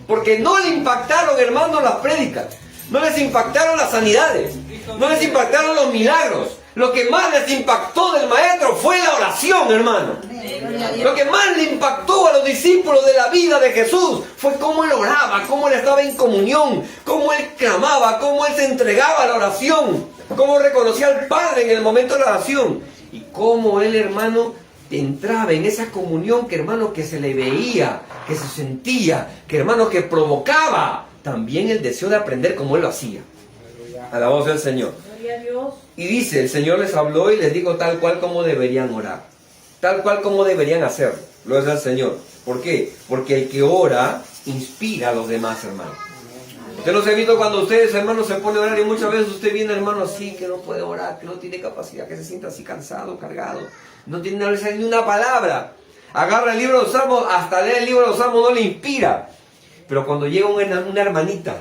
Porque no le impactaron, hermano, las prédicas. No les impactaron las sanidades. No les impactaron los milagros. Lo que más les impactó del Maestro fue la oración, hermano. Lo que más le impactó a los discípulos de la vida de Jesús fue cómo Él oraba, cómo Él estaba en comunión, cómo Él clamaba, cómo Él se entregaba a la oración, cómo reconocía al Padre en el momento de la oración. Y cómo Él, hermano, entraba en esa comunión que, hermano, que se le veía, que se sentía, que, hermano, que provocaba también el deseo de aprender como Él lo hacía. A la voz del Señor. Y dice, el Señor les habló y les dijo tal cual como deberían orar. Tal cual como deberían hacerlo. Gloria al Señor. ¿Por qué? Porque el que ora inspira a los demás, hermano. Usted no se ha visto cuando ustedes, hermanos, se pone a orar y muchas veces usted viene, hermano, así, que no puede orar, que no tiene capacidad, que se sienta así cansado, cargado. No tiene ni una palabra. Agarra el libro de los Salmos, hasta leer el libro de los Salmos no le inspira. Pero cuando llega una hermanita,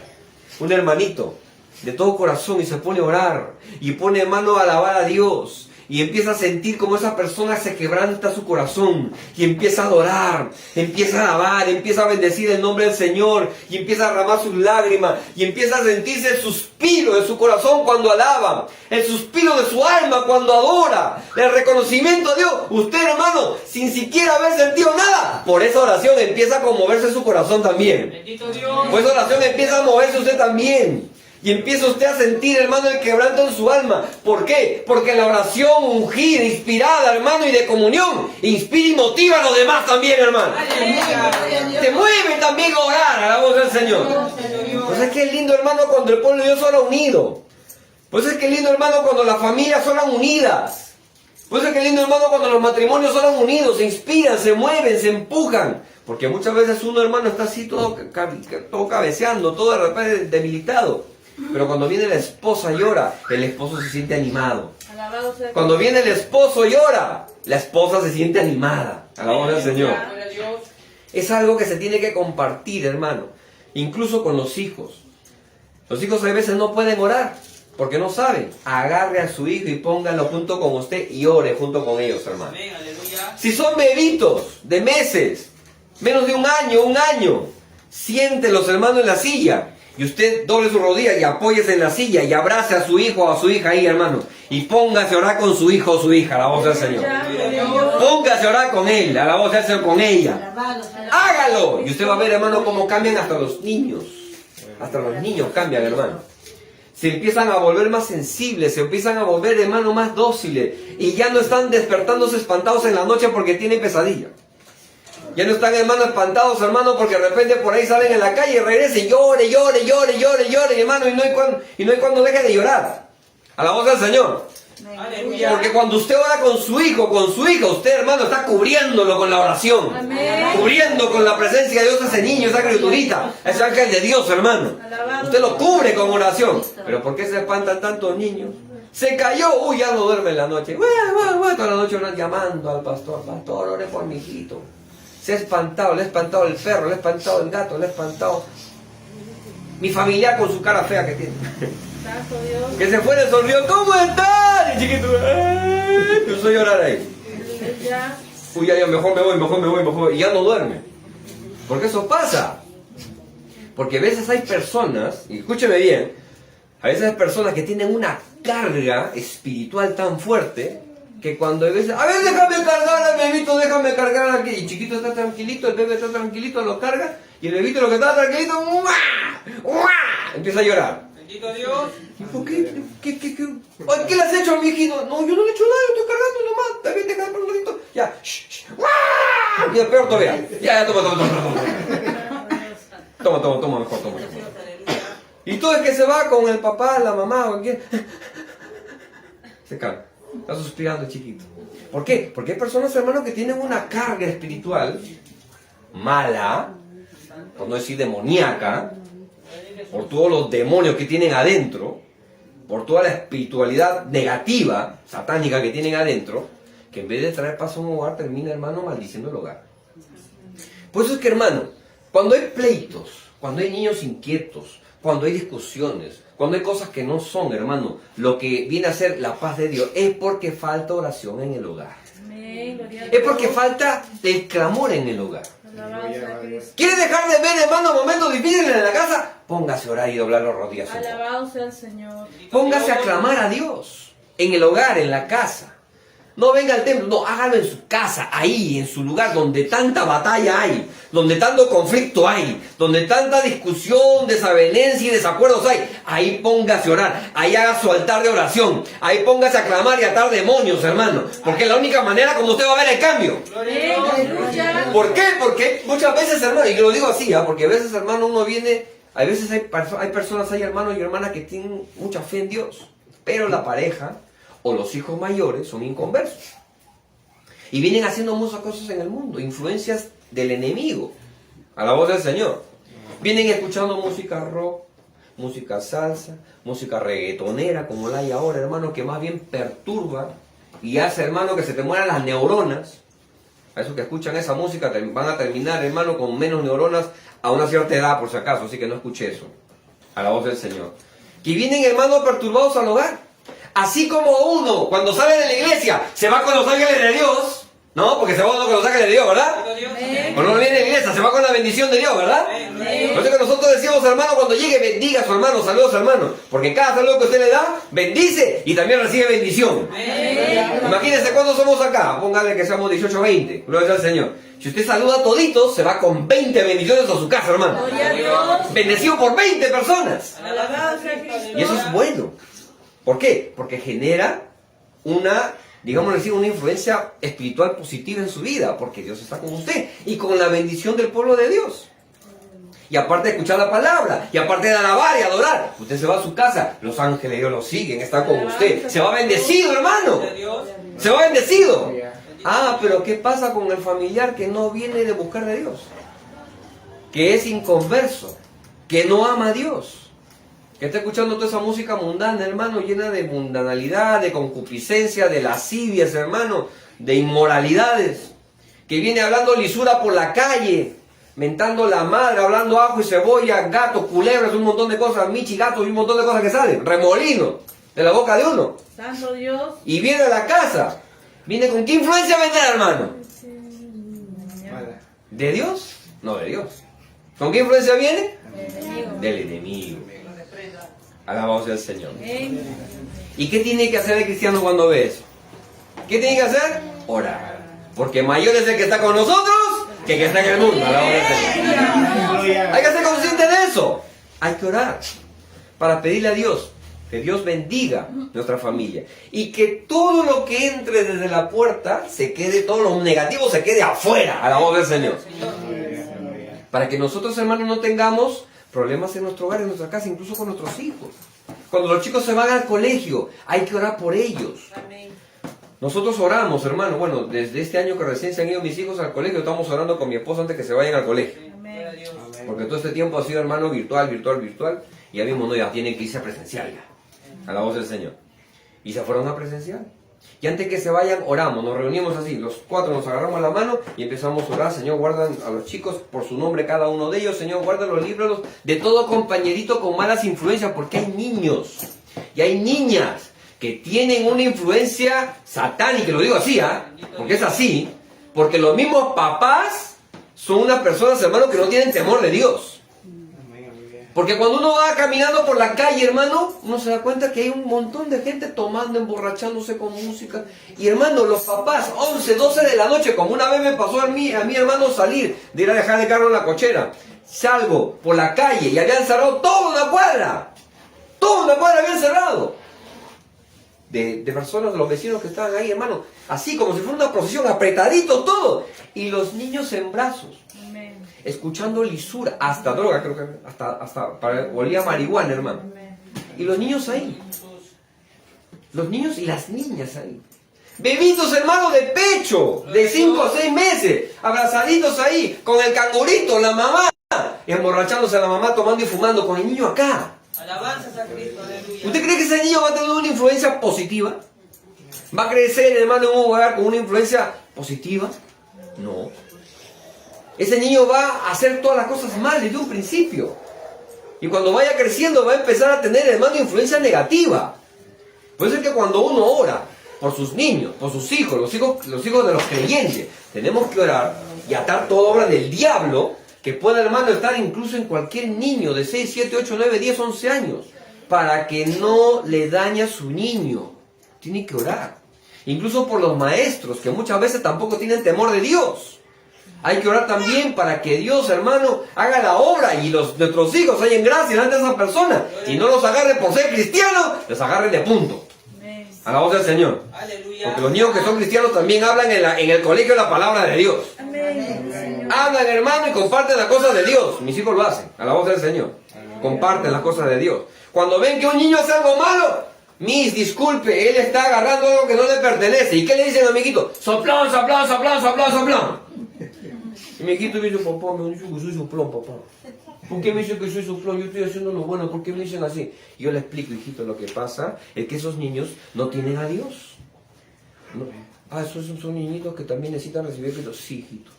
un hermanito, de todo corazón y se pone a orar y pone mano a alabar a Dios y empieza a sentir como esa persona se quebranta su corazón y empieza a adorar, empieza a alabar, empieza a bendecir el nombre del Señor y empieza a derramar sus lágrimas y empieza a sentirse el suspiro de su corazón cuando alaba, el suspiro de su alma cuando adora, el reconocimiento a Dios. Usted, hermano, sin siquiera haber sentido nada, por esa oración empieza a conmoverse su corazón también.
Bendito Dios.
Por esa oración empieza a moverse usted también. Y empieza usted a sentir, hermano, el quebranto en su alma. ¿Por qué? Porque la oración ungida, inspirada, hermano, y de comunión, inspira y motiva a los demás también, hermano. Te mueve también a orar a la voz del Señor. Pues es que es lindo, hermano, cuando el pueblo de Dios ora unido. Pues es que es lindo, hermano, cuando las familias oran unidas. Pues es que es lindo, hermano, cuando los matrimonios oran unidos, se inspiran, se mueven, se empujan. Porque muchas veces uno, hermano, está así todo cabeceando, todo de repente debilitado. Pero cuando viene la esposa y ora, el esposo se siente animado. Cuando viene el esposo y ora, la esposa se siente animada. Alabamos al Señor. Es algo que se tiene que compartir, hermano. Incluso con los hijos. Los hijos a veces no pueden orar porque no saben. Agarre a su hijo y pónganlo junto con usted y ore junto con ellos, hermano. Si son bebitos de meses, menos de un año, siéntelos, hermano, en la silla. Y usted doble su rodilla y apóyese en la silla y abrace a su hijo o a su hija ahí, hermano. Y póngase a orar con su hijo o su hija, a la voz del Señor. Póngase a orar con él, a la voz del Señor, con ella. Hágalo. Y usted va a ver, hermano, cómo cambian hasta los niños. Hasta los niños cambian, hermano. Se empiezan a volver más sensibles, se empiezan a volver, hermano, más dóciles. Y ya no están despertándose espantados en la noche porque tienen pesadilla. Ya no están, hermano, espantados, hermano, porque de repente por ahí salen en la calle y regresan y llore, hermano, y no hay cuando deje de llorar. A la voz del Señor. Aleluya. Porque cuando usted ora con su hijo, con su hija, usted, hermano, está cubriéndolo con la oración. Amén. Cubriendo con la presencia de Dios a ese niño, esa criaturita, a ese ángel de Dios, hermano. Usted lo cubre con oración. Pero ¿por qué se espantan tantos niños? Se cayó, uy, ya no duerme en la noche. Toda la noche oran llamando al pastor, ore por mi hijito. Se ha espantado, le ha espantado el perro, le ha espantado el gato, le ha espantado mi familiar con su cara fea que tiene. Que se fuera y sonrió, ¿cómo estás? Y chiquito, empezó a llorar ahí. Uy, ya, mejor me voy. Y ya no duerme. Porque eso pasa. Porque a veces hay personas, y escúcheme bien, a veces hay personas que tienen una carga espiritual tan fuerte que cuando a ver, déjame cargar al bebito, déjame cargar aquí. Y chiquito está tranquilito, el bebé está tranquilito, lo carga, y el bebito lo que está tranquilito, empieza a llorar. Bendito Dios. ¿Y por qué? ¿Qué le has hecho a mi hijito? No, yo no le he hecho nada, yo estoy cargando nomás. También te cargas por un ratito. Ya, y el peor todavía. Ya, toma, mejor, toma. Y todo el que se va con el papá, la mamá o quien se calma. Está suspirando el chiquito. ¿Por qué? Porque hay personas, hermanos, que tienen una carga espiritual mala, por no decir demoníaca, por todos los demonios que tienen adentro, por toda la espiritualidad negativa, satánica que tienen adentro, que en vez de traer paz a un hogar, termina, hermano, maldiciendo el hogar. Por eso es que, hermano, cuando hay pleitos, cuando hay niños inquietos, cuando hay discusiones, cuando hay cosas que no son, hermano, lo que viene a ser la paz de Dios, es porque falta oración en el hogar. Es porque falta el clamor en el hogar. ¿Quiere dejar de ver, hermano, momentos difíciles en la casa? Póngase a orar y doblar las rodillas.
Alabado sea el Señor.
Póngase a clamar a Dios. En el hogar, en la casa. No venga al templo, no, hágalo en su casa, ahí, en su lugar, donde tanta batalla hay, donde tanto conflicto hay, donde tanta discusión, desavenencia y desacuerdos hay. Ahí póngase a orar, ahí haga su altar de oración, ahí póngase a clamar y a atar demonios, hermano, porque es la única manera como usted va a ver el cambio. ¿Por qué? Porque muchas veces, hermano, y lo digo así, porque a veces, hermano, uno viene, a veces hay personas, hay hermanos y hermanas que tienen mucha fe en Dios, pero la pareja o los hijos mayores son inconversos y vienen haciendo muchas cosas en el mundo, influencias del enemigo, a la voz del Señor. Vienen escuchando música rock, música salsa, música reggaetonera como la hay ahora, hermano, que más bien perturba y hace, hermano, que se te mueran las neuronas. A esos que escuchan esa música van a terminar, hermano, con menos neuronas a una cierta edad, por si acaso, así que no escuche eso, a la voz del Señor. Que vienen, hermano, perturbados al hogar. Así como uno, cuando sale de la iglesia, se va con los ángeles de Dios, ¿no? Porque se va uno con los ángeles de Dios, ¿verdad? Cuando uno viene a la iglesia se va con la bendición de Dios, ¿verdad? Por eso que nosotros decimos, hermano, cuando llegue, bendiga a su hermano, saludos hermano. Porque cada saludo que usted le da, bendice y también recibe bendición. Imagínense cuántos somos acá. Póngale que seamos 18 o 20. Gloria al Señor. Si usted saluda a toditos, se va con 20 bendiciones a su casa, hermano. Bendecido por 20 personas. Y eso es bueno. ¿Por qué? Porque genera una, digamos así, una influencia espiritual positiva en su vida, porque Dios está con usted y con la bendición del pueblo de Dios. Y aparte de escuchar la palabra, y aparte de alabar y adorar, usted se va a su casa, los ángeles de Dios lo siguen, están con usted, se va bendecido, hermano, se va bendecido. Ah, pero ¿qué pasa con el familiar que no viene de buscar de Dios? Que es inconverso, que no ama a Dios. Que está escuchando toda esa música mundana, hermano, llena de mundanalidad, de concupiscencia, de lascivias, hermano, de inmoralidades. Que viene hablando lisura por la calle, mentando la madre, hablando ajo y cebolla, gatos, culebras, un montón de cosas, michigatos y un montón de cosas que salen, remolino de la boca de uno.
Santo Dios.
Y viene a la casa. ¿Viene con qué influencia a vender, hermano? ¿De Dios? No, de Dios. ¿Con qué influencia viene? Del enemigo. Alabado sea el Señor. ¿Y qué tiene que hacer el cristiano cuando ve eso? ¿Qué tiene que hacer? Orar. Porque mayor es el que está con nosotros que el que está en el mundo. Alabado sea el Señor. Hay que ser consciente de eso. Hay que orar para pedirle a Dios que Dios bendiga nuestra familia y que todo lo que entre desde la puerta se quede, todo lo negativo se quede afuera. Alabado sea el Señor. Para que nosotros, hermanos, no tengamos problemas en nuestro hogar, en nuestra casa, incluso con nuestros hijos. Cuando los chicos se van al colegio, hay que orar por ellos. Nosotros oramos, hermano. Bueno, desde este año que recién se han ido mis hijos al colegio, estamos orando con mi esposa antes que se vayan al colegio. Porque todo este tiempo ha sido, hermano, virtual. Y ya mismo no, ya tienen que irse a presencial ya. A la voz del Señor. Y se fueron a presencial. Y antes que se vayan, oramos, nos reunimos así, los cuatro nos agarramos la mano y empezamos a orar. Señor, guarda a los chicos por su nombre cada uno de ellos. Señor, guárdalos, líbralos de todo compañerito con malas influencias, porque hay niños y hay niñas que tienen una influencia satánica, lo digo así, porque es así, porque los mismos papás son unas personas, hermano, que no tienen temor de Dios. Porque cuando uno va caminando por la calle, hermano, uno se da cuenta que hay un montón de gente tomando, emborrachándose con música. Y hermano, los papás, 11, 12 de la noche, como una vez me pasó a mí hermano, salir de ir a dejar el carro en la cochera. Salgo por la calle y habían cerrado toda una cuadra. Toda una cuadra habían cerrado. De personas, de los vecinos que estaban ahí, hermano. Así como si fuera una procesión, apretaditos todo. Y los niños en brazos. Escuchando lisura, hasta droga, creo que hasta olía marihuana, hermano. Y los niños ahí. Los niños y las niñas ahí. Bebitos, hermano, de pecho, de 5 o 6 meses, abrazaditos ahí, con el cangurito, la mamá, emborrachándose a la mamá, tomando y fumando, con el niño acá.
Alabanzas a Cristo, aleluya.
¿Usted cree que ese niño va a tener una influencia positiva? ¿Va a crecer, hermano, en un hogar con una influencia positiva? No. Ese niño va a hacer todas las cosas mal desde un principio. Y cuando vaya creciendo va a empezar a tener, hermano, influencia negativa. Por eso es que cuando uno ora por sus niños, por sus hijos, los hijos de los creyentes, tenemos que orar y atar toda obra del diablo que pueda, hermano, estar incluso en cualquier niño de 6, 7, 8, 9, 10, 11 años, para que no le dañe a su niño. Tiene que orar. Incluso por los maestros, que muchas veces tampoco tienen temor de Dios. Hay que orar también para que Dios, hermano, haga la obra y nuestros hijos hallen gracia ante esa persona. Y no los agarren por ser cristianos, los agarren de punto. A la voz del Señor. Porque los niños que son cristianos también hablan en el colegio la palabra de Dios. Hablan, hermano, y comparten las cosas de Dios. Mis hijos lo hacen, a la voz del Señor. Comparten las cosas de Dios. Cuando ven que un niño hace algo malo, disculpe, él está agarrando algo que no le pertenece. ¿Y qué le dicen, amiguito? Soplón, soplón, soplón, soplón, soplón. Y mi hijito me dice, papá, me dice que soy soplón, papá. ¿Por qué me dicen que soy soplón? Yo estoy haciendo lo bueno, ¿por qué me dicen así? Y yo le explico, hijito, lo que pasa es que esos niños no tienen a Dios. No. Esos son niñitos que también necesitan recibir a Cristo. Sí, hijito,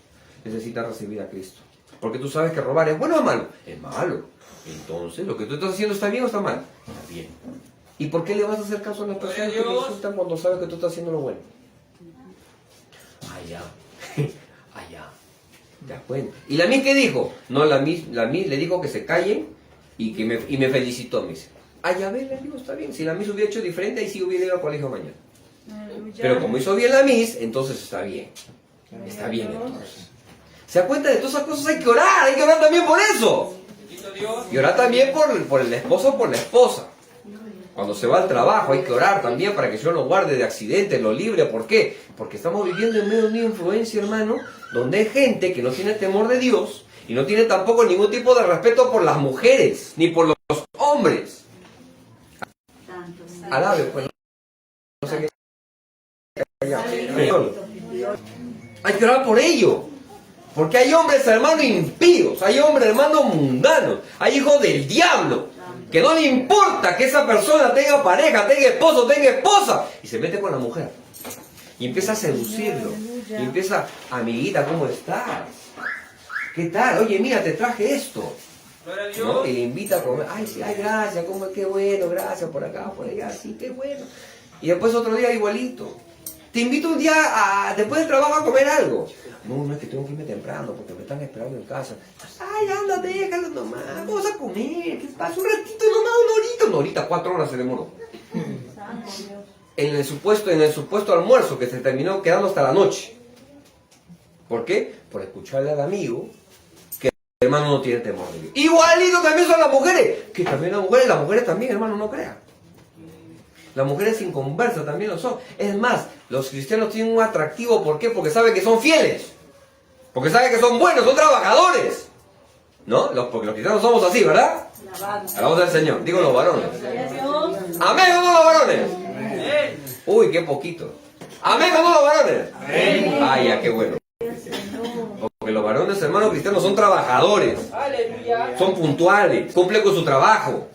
necesitan recibir a Cristo. Porque tú sabes que robar es bueno o malo. Es malo. Entonces, ¿lo que tú estás haciendo está bien o está mal? Está bien. ¿Y por qué le vas a hacer caso a las personas que te insultan cuando sabes que tú estás haciendo lo bueno? Allá. Allá. ¿Te das cuenta? ¿Y la Miss qué dijo? No, la Miss le dijo que se callen y me felicitó, me dice. Ay, a ver, le digo, está bien. Si la Miss hubiera hecho diferente, ahí sí hubiera ido al colegio mañana. Pero como hizo bien la Miss, entonces está bien. Está bien entonces. ¿Se da cuenta? De todas esas cosas hay que orar también por eso. Y orar también por el esposo o por la esposa. Cuando se va al trabajo hay que orar también para que el Señor lo guarde de accidentes, lo libre. ¿Por qué? Porque estamos viviendo en medio de una influencia, hermano, donde hay gente que no tiene temor de Dios y no tiene tampoco ningún tipo de respeto por las mujeres, ni por los hombres. Alabe, pues. No sé qué. Hay que orar por ello. Porque hay hombres, hermano, impíos. Hay hombres, hermano, mundanos. Hay hijos del diablo. Que no le importa que esa persona tenga pareja, tenga esposo, tenga esposa. Y se mete con la mujer. Y empieza a seducirlo. Y empieza, amiguita, ¿cómo estás? ¿Qué tal? Oye, mira, te traje esto. ¿No? Y le invita a comer. Ay, sí, ay, gracias, qué bueno, gracias, por acá, por allá, sí, qué bueno. Y después otro día igualito. Te invito un día después del trabajo a comer algo. No, es que tengo que irme temprano porque me están esperando en casa. Ay, ándate, déjalo nomás. Vamos a comer. ¿Qué pasa? Un ratito nomás, una horita, 4 horas se demoró. En el supuesto almuerzo que se terminó quedando hasta la noche. ¿Por qué? Por escucharle al amigo que el hermano no tiene temor de Dios. Igualito también son las mujeres. Que también las mujeres también, hermano, no crean. Las mujeres inconversas también lo son. Es más, los cristianos tienen un atractivo. ¿Por qué? Porque saben que son fieles. Porque saben que son buenos, son trabajadores. ¿No? Porque los cristianos somos así, ¿verdad? Alabamos al Señor. Digo los varones. ¿Amén o no los varones? Uy, qué poquito. ¿Amén o no los varones? Ay, ya, qué bueno. Porque los varones, hermanos cristianos, son trabajadores. Son puntuales. Cumplen con su trabajo.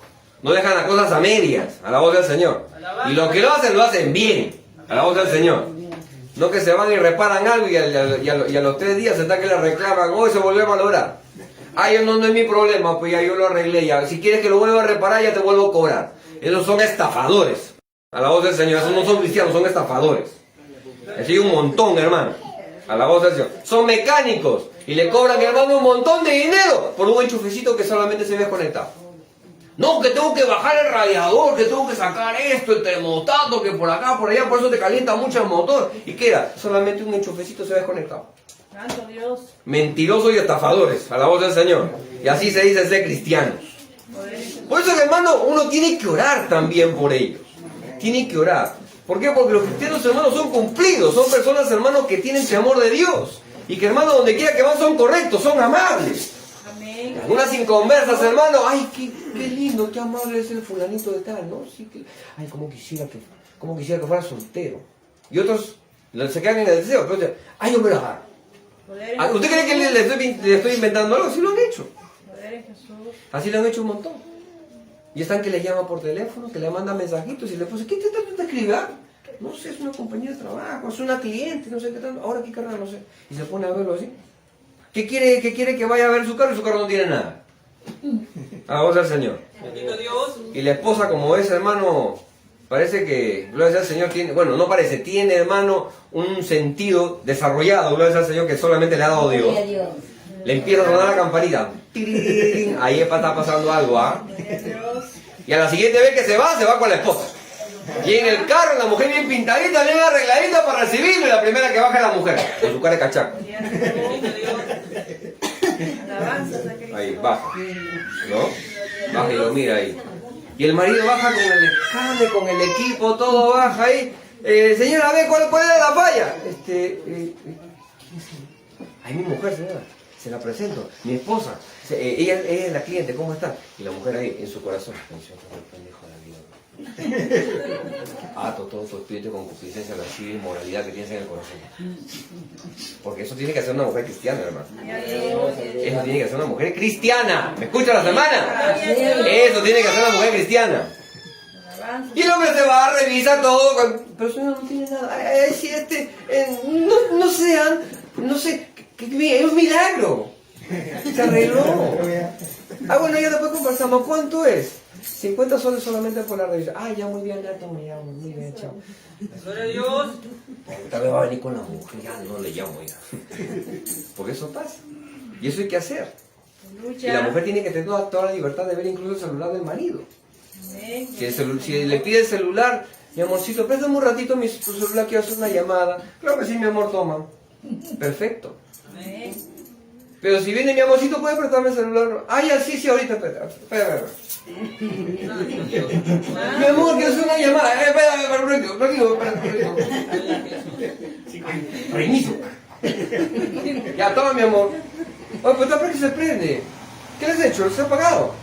No dejan las cosas a medias, a la voz del Señor. Y lo que lo hacen bien, a la voz del Señor. No que se van y reparan algo y a los 3 días está que le reclaman, hoy se volvió a valorar. Ay, no es mi problema, pues ya yo lo arreglé ya. Si quieres que lo vuelva a reparar, ya te vuelvo a cobrar. Esos son estafadores, a la voz del Señor. Esos no son cristianos, son estafadores. Así hay un montón, hermano, a la voz del Señor. Son mecánicos y le cobran, hermano, un montón de dinero por un enchufecito que solamente se ve desconectado. No, que tengo que bajar el radiador, que tengo que sacar esto, el termostato, que por acá, por allá, por eso te calienta mucho el motor. Y queda, solamente un enchufecito se ve desconectado.
Santo Dios.
Mentirosos y estafadores, a la voz del Señor. Y así se dice ser cristianos. Por eso, hermano, uno tiene que orar también por ellos. Tiene que orar. ¿Por qué? Porque los cristianos, hermanos, son cumplidos. Son personas, hermanos, que tienen temor de Dios. Y que, hermanos, donde quiera que van son correctos, son amables. Algunas inconversas, hermano, ay, qué lindo, qué amable es el fulanito de tal, ¿no? Sí, ay, cómo quisiera que fuera soltero. Y otros se quedan en el deseo, pero ay, yo me lo agarro. ¿Usted cree que le estoy inventando algo? Sí lo han hecho. Así lo han hecho un montón. Y están que le llaman por teléfono, que le mandan mensajitos y le ponen, ¿qué te escribe? No sé, es una compañía de trabajo, es una cliente, no sé qué tal, ahora qué carnal, no sé. Y se pone a verlo así. ¿Qué quiere que vaya a ver su carro y su carro no tiene nada? A la voz del Señor. Y la esposa, como es, hermano, parece que, gloria al Señor, tiene, bueno, no parece, tiene, hermano, un sentido desarrollado, gloria al Señor, que solamente le ha dado Dios. Le empieza a sonar la campanita. Ahí está pasando algo, ¿ah? Y a la siguiente vez que se va con la esposa. Y en el carro, la mujer bien pintadita, bien arregladita para recibirlo, y la primera que baja es la mujer, con su cara de cachaco. Ahí, baja, ¿no? Baja y lo mira ahí. Y el marido baja con el escáner, con el equipo, todo baja ahí. Señora, a ver, ¿cuál es la falla? Ay, mi mujer, señora, se la presento, mi esposa. Ella es la cliente, ¿cómo está? Y la mujer ahí, en su corazón, pendejo de la vida. Ato todo tu espíritu con concupiscencia, lascivia y inmoralidad que tienes en el corazón. Porque eso tiene que hacer una mujer cristiana, hermano. Eso tiene que hacer una mujer cristiana. ¿Me escucha la semana? Eso tiene que hacer una mujer cristiana. Y el hombre se va a revisar todo. Pero eso no tiene nada. Si no sé, es un milagro. Se arregló. Bueno, ya después conversamos. ¿Cuánto es?
50 soles solamente por la revisión. Ah, ya, muy bien, ya, toma, ya, muy bien, chao.
Gloria a Dios.
Tal vez va a venir con la mujer, ya no le llamo ya. Porque eso pasa. Y eso hay que hacer. Y la mujer tiene que tener toda la libertad de ver incluso el celular del marido.
Amén.
Si le pide el celular, mi amorcito, préstame un ratito tu celular, quiero hacer una llamada. Claro que sí, mi amor, toma. Perfecto.
Amén.
Pero si viene mi amorcito, ¿puede prestarme el celular? Ah, ya, sí, ahorita, espera. Mi amor, quiero hacer una llamada. Espera. Reinicio. Ya, toma, mi amor. Oye, pues ¿para qué se prende? ¿Qué le has hecho? ¿Se ha apagado?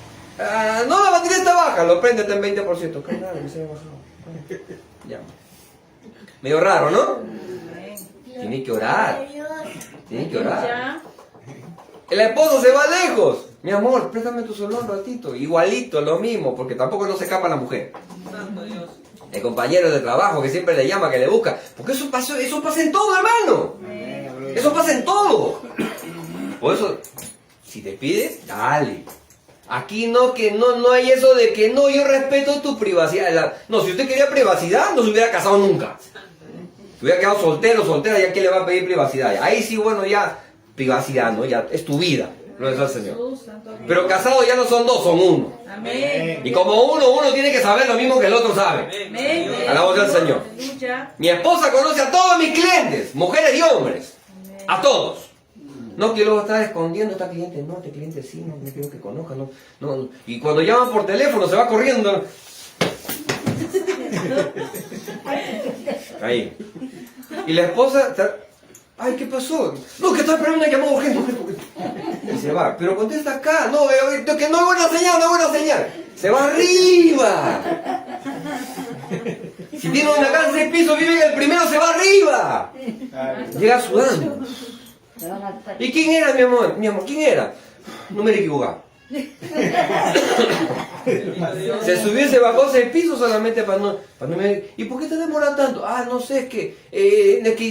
No, la batería está baja. Lo préndete en 20%. Qué raro, me se ha bajado. Ya. Medio raro, ¿no? Tiene que orar. Tiene que orar.
Ya.
El esposo se va lejos. Mi amor, préstame tu celular un ratito. Igualito, lo mismo, porque tampoco no se escapa la mujer.
Santo Dios.
El compañero de trabajo que siempre le llama, que le busca. Porque eso pasa en todo, hermano. Eso pasa en todo. Por eso, si te pides, dale. Aquí no hay eso de que no, yo respeto tu privacidad. No, si usted quería privacidad, no se hubiera casado nunca. Si hubiera quedado soltera, ya quién le va a pedir privacidad. Ahí sí, bueno, ya privacidad, ¿no? Ya es tu vida, lo es el Señor. Pero casados ya no son dos, son uno.
Amén.
Y como uno tiene que saber lo mismo que el otro sabe.
Amén.
Alabamos al Señor.
Aleluya.
Mi esposa conoce a todos mis clientes, mujeres y hombres. A todos. No que luego estar escondiendo a esta cliente, no, este cliente sí, no quiero que conozca, no. Y cuando llaman por teléfono se va corriendo. Ahí. Y la esposa, ay, ¿qué pasó? No, que está esperando una llamada urgente. Y se va, pero contesta acá, no, que no hay buena señal. Se va arriba. Si tiene una casa de 6 pisos, vive en el primero, se va arriba. Llega sudando. ¿Y quién era, mi amor? ¿Quién era? No me he equivocado. Se subió y se bajó 6 pisos solamente para no me... ¿Y por qué te demoras tanto? Ah, no sé, es que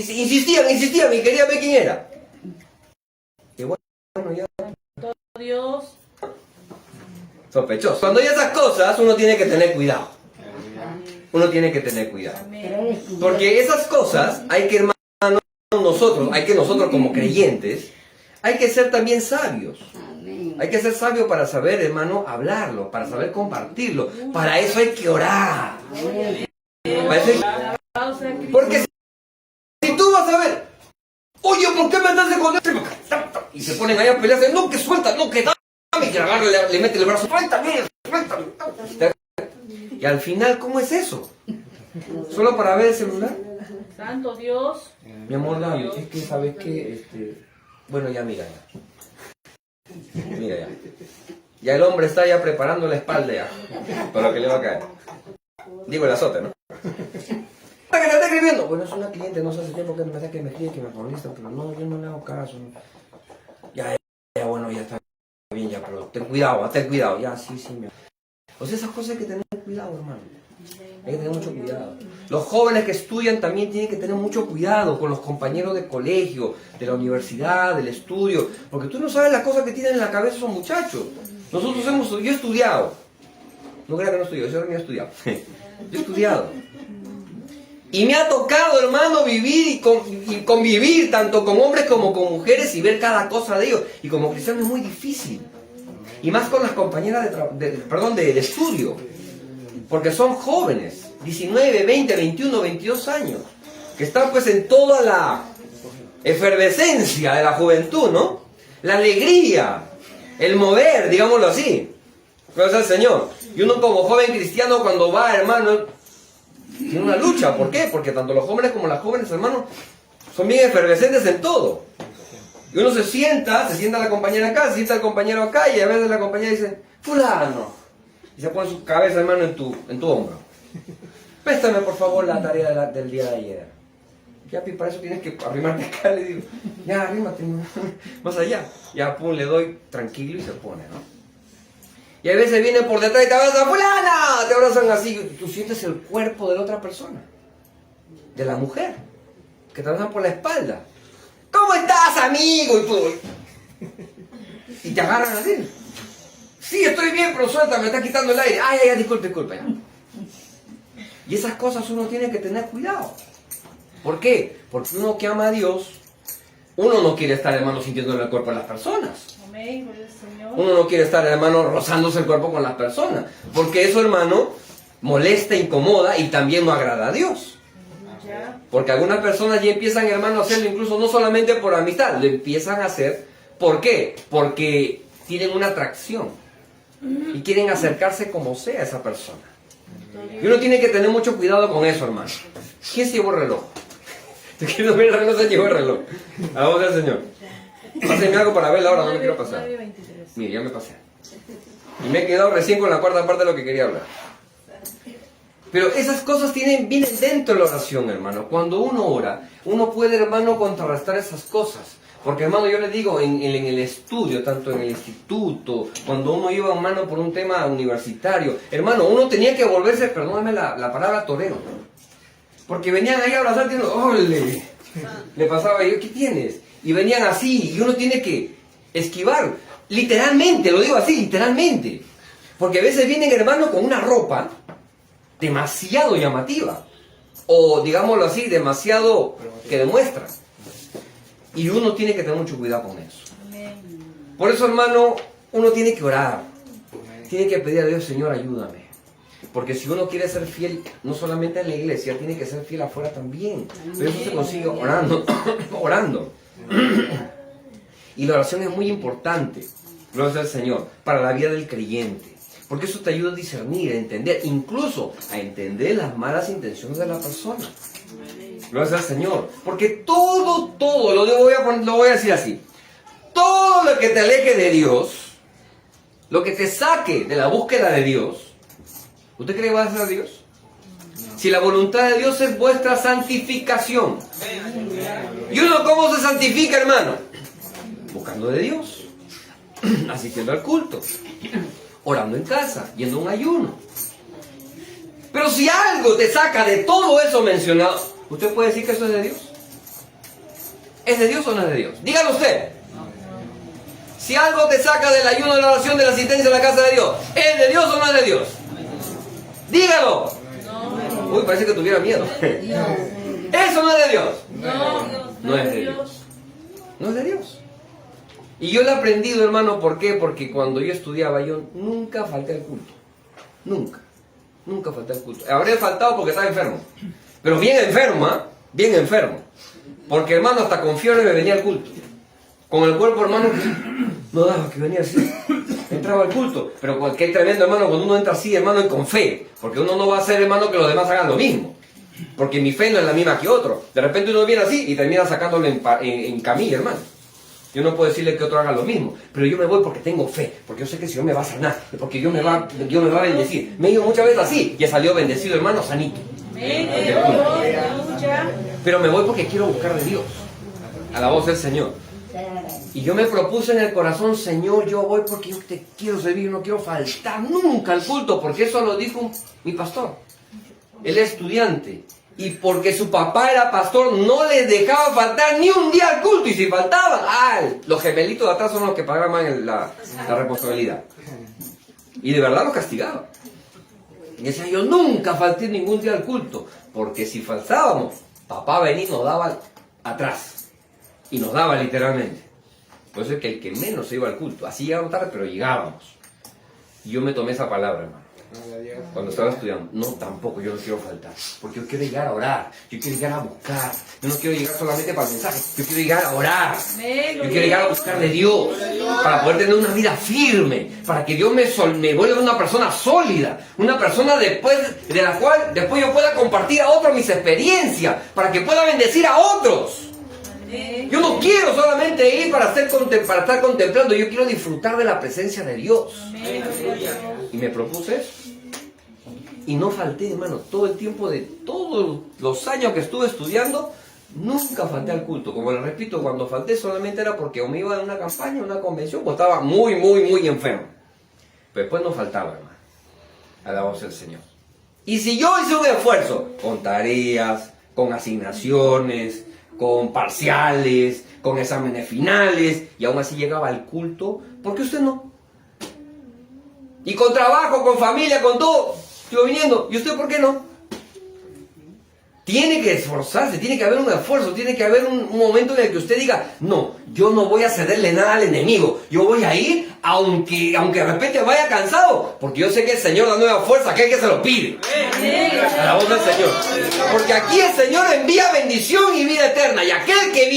insistían y quería ver quién era. Y bueno, ya...
Dios.
Sospechoso. Cuando hay esas cosas, uno tiene que tener cuidado. Uno tiene que tener cuidado.
Amén.
Porque esas cosas hay que, hermano, nosotros como creyentes, hay que ser también sabios. Hay que ser sabio para saber, hermano, hablarlo, para saber compartirlo. Para eso hay que orar. Para eso porque si tú vas a ver, oye, ¿por qué me estás escondiendo? Y se ponen ahí a pelearse, no, que suelta, no, que dame, y que agarra, le mete el brazo, suéltame. Y al final, ¿cómo es eso? ¿Solo para ver el celular?
Santo Dios.
Mi amor, dame, es que, ¿sabes qué? Bueno, ya mira ya. Mira ya. Ya el hombre está ya preparando la espalda ya. Para lo que le va a caer. Digo el azote, ¿no? ¿Para que te está escribiendo? Bueno, es una cliente, no sé hace tiempo que me está que me escribe, que me molesta, pero no, yo no le hago caso. Ya, bueno, ya está bien, ya, pero ten cuidado, ya, sí, mi amor. O sea, esas cosas hay que tener cuidado, hermano. Hay que tener mucho cuidado. Los jóvenes que estudian también tienen que tener mucho cuidado con los compañeros de colegio, de la universidad, del estudio, porque tú no sabes las cosas que tienen en la cabeza esos muchachos. Yo he estudiado. No creas que no estudiado, yo no he estudiado. Yo he estudiado. Y me ha tocado, hermano, vivir y convivir tanto con hombres como con mujeres y ver cada cosa de ellos. Y como cristiano es muy difícil. Y más con las compañeras de estudio. Porque son jóvenes, 19, 20, 21, 22 años, que están pues en toda la efervescencia de la juventud, ¿no? La alegría, el mover, digámoslo así. Gracias al Señor. Y uno como joven cristiano cuando va, hermano, tiene una lucha. ¿Por qué? Porque tanto los jóvenes como las jóvenes, hermano, son bien efervescentes en todo. Y uno se sienta la compañera acá, se sienta el compañero acá, y a veces la compañera dice, fulano. Y se pone su cabeza, hermano, en tu hombro. Préstame, por favor, la tarea del día de ayer. Ya, para eso tienes que arrimarte acá, le digo. Ya, arrímate más allá. Ya, pum, le doy tranquilo y se pone, ¿no? Y a veces viene por detrás y te abrazan, ¡fulana! Te abrazan así. Tú sientes el cuerpo de la otra persona. De la mujer. Que te abrazan por la espalda. ¿Cómo estás, amigo? Y tú. Y te agarran así. Sí, estoy bien, pero suelta, me está quitando el aire. Ay, ay, ay, disculpe, ya. Y esas cosas uno tiene que tener cuidado. ¿Por qué? Porque uno que ama a Dios, uno no quiere estar, hermano, sintiéndole el cuerpo a las personas.
Amén, gloria al Señor.
Uno no quiere estar, hermano, rozándose el cuerpo con las personas. Porque eso, hermano, molesta, incomoda y también no agrada a Dios.
Ya.
Porque algunas personas ya empiezan, hermano, a hacerlo incluso no solamente por amistad, lo empiezan a hacer. ¿Por qué? Porque tienen una atracción y quieren acercarse como sea a esa persona. Y uno tiene que tener mucho cuidado con eso, hermano. ¿Quién se llevó el reloj? ¿Quién no ve el reloj? Se llevó el reloj. Alabado sea el Señor. Pásenme algo para ver la hora, no me quiero pasar.
9:23.
Mire, ya me pasé. Y me he quedado recién con la cuarta parte de lo que quería hablar. Pero esas cosas vienen dentro de la oración, hermano. Cuando uno ora, uno puede, hermano, contrarrestar esas cosas. Porque, hermano, yo le digo, en el estudio, tanto en el instituto, cuando uno iba, hermano, por un tema universitario, hermano, uno tenía que volverse, perdóname la palabra, torero. Porque venían ahí a abrazar diciendo, ¡ole! Le pasaba yo, ¿qué tienes? Y venían así, y uno tiene que esquivar. Literalmente, lo digo así, literalmente. Porque a veces vienen, hermano, con una ropa demasiado llamativa. O, digámoslo así, demasiado que demuestra. Y uno tiene que tener mucho cuidado con eso. Por eso, hermano, uno tiene que orar. Tiene que pedir a Dios, Señor, ayúdame. Porque si uno quiere ser fiel, no solamente en la iglesia, tiene que ser fiel afuera también. Pero eso se consigue orando. Orando. Y la oración es muy importante, gloria al Señor, para la vida del creyente. Porque eso te ayuda a discernir, a entender, incluso a entender las malas intenciones de la persona. Gloria al Señor. Porque todo, lo voy a decir así. Todo lo que te aleje de Dios, lo que te saque de la búsqueda de Dios, ¿usted cree que va a hacer a Dios? Si la voluntad de Dios es vuestra santificación. ¿Y uno cómo se santifica, hermano? Buscando de Dios, asistiendo al culto, orando en casa, yendo a un ayuno. Pero si algo te saca de todo eso mencionado, ¿usted puede decir que eso es de Dios? ¿Es de Dios o no es de Dios? Dígalo usted. Si algo te saca del ayuno, de la oración, de la asistencia en la casa de Dios, ¿es de Dios o no es de Dios? Dígalo. Uy, parece que tuviera miedo. ¿Eso no es de Dios? No es de Dios. No es de Dios. Y yo lo he aprendido, hermano, ¿por qué? Porque cuando yo estudiaba, yo nunca falté al culto. Nunca falté al culto. Habría faltado porque estaba enfermo. Pero bien enfermo, ¿eh? Bien enfermo. Porque, hermano, hasta con fiebre me venía al culto. Con el cuerpo, hermano, no daba, que venía así. Entraba al culto. Pero qué tremendo, hermano, cuando uno entra así, hermano, y con fe. Porque uno no va a hacer, hermano, que los demás hagan lo mismo. Porque mi fe no es la misma que otro. De repente uno viene así y termina sacándolo en camilla, hermano. Yo no puedo decirle que otro haga lo mismo, pero yo me voy porque tengo fe, porque yo sé que el Señor me va a sanar, porque Dios me va a bendecir. Me he ido muchas veces así y he salido bendecido, hermano, sanito. Pero me voy porque quiero buscar de Dios, a la voz del Señor. Y yo me propuse en el corazón, Señor, yo voy porque yo te quiero servir, no quiero faltar nunca al culto, porque eso lo dijo mi pastor. Él es estudiante. Y porque su papá era pastor, no les dejaba faltar ni un día al culto. Y si faltaban, los gemelitos de atrás son los que pagaban la responsabilidad. Y de verdad los castigaba. Y decía, yo nunca falté ningún día al culto. Porque si faltábamos, papá venía y nos daba atrás. Y nos daba literalmente. Por eso es que el que menos se iba al culto. Así llegábamos tarde, pero llegábamos. Y yo me tomé esa palabra, hermano. Cuando estaba estudiando, no, tampoco, yo no quiero faltar, porque yo quiero llegar a orar, yo quiero llegar a buscar, yo no quiero llegar solamente para el mensaje, yo quiero llegar a orar, yo quiero llegar a buscar de Dios, para poder tener una vida firme, para que Dios me vuelva una persona sólida, una persona después de la cual después yo pueda compartir a otros mis experiencias, para que pueda bendecir a otros. Yo no quiero solamente ir para estar contemplando, yo quiero disfrutar de la presencia de Dios. Y me propuse eso. Y no falté, hermano, todo el tiempo de todos los años que estuve estudiando, nunca falté al culto. Como les repito, cuando falté solamente era porque o me iba a una campaña, una convención, o estaba muy enfermo. Pero después no faltaba, hermano, a la voz del Señor. Y si yo hice un esfuerzo, con tareas, con asignaciones, con parciales, con exámenes finales, y aún así llegaba al culto, ¿por qué usted no? Y con trabajo, con familia, con todo. Estoy viniendo. ¿Y usted por qué no? Tiene que esforzarse, tiene que haber un esfuerzo, tiene que haber un momento en el que usted diga, no, yo no voy a cederle nada al enemigo, yo voy a ir aunque de repente vaya cansado, porque yo sé que el Señor da nueva fuerza a aquel que se lo pide. A la voz del Señor. Porque aquí el Señor envía bendición y vida eterna, y aquel que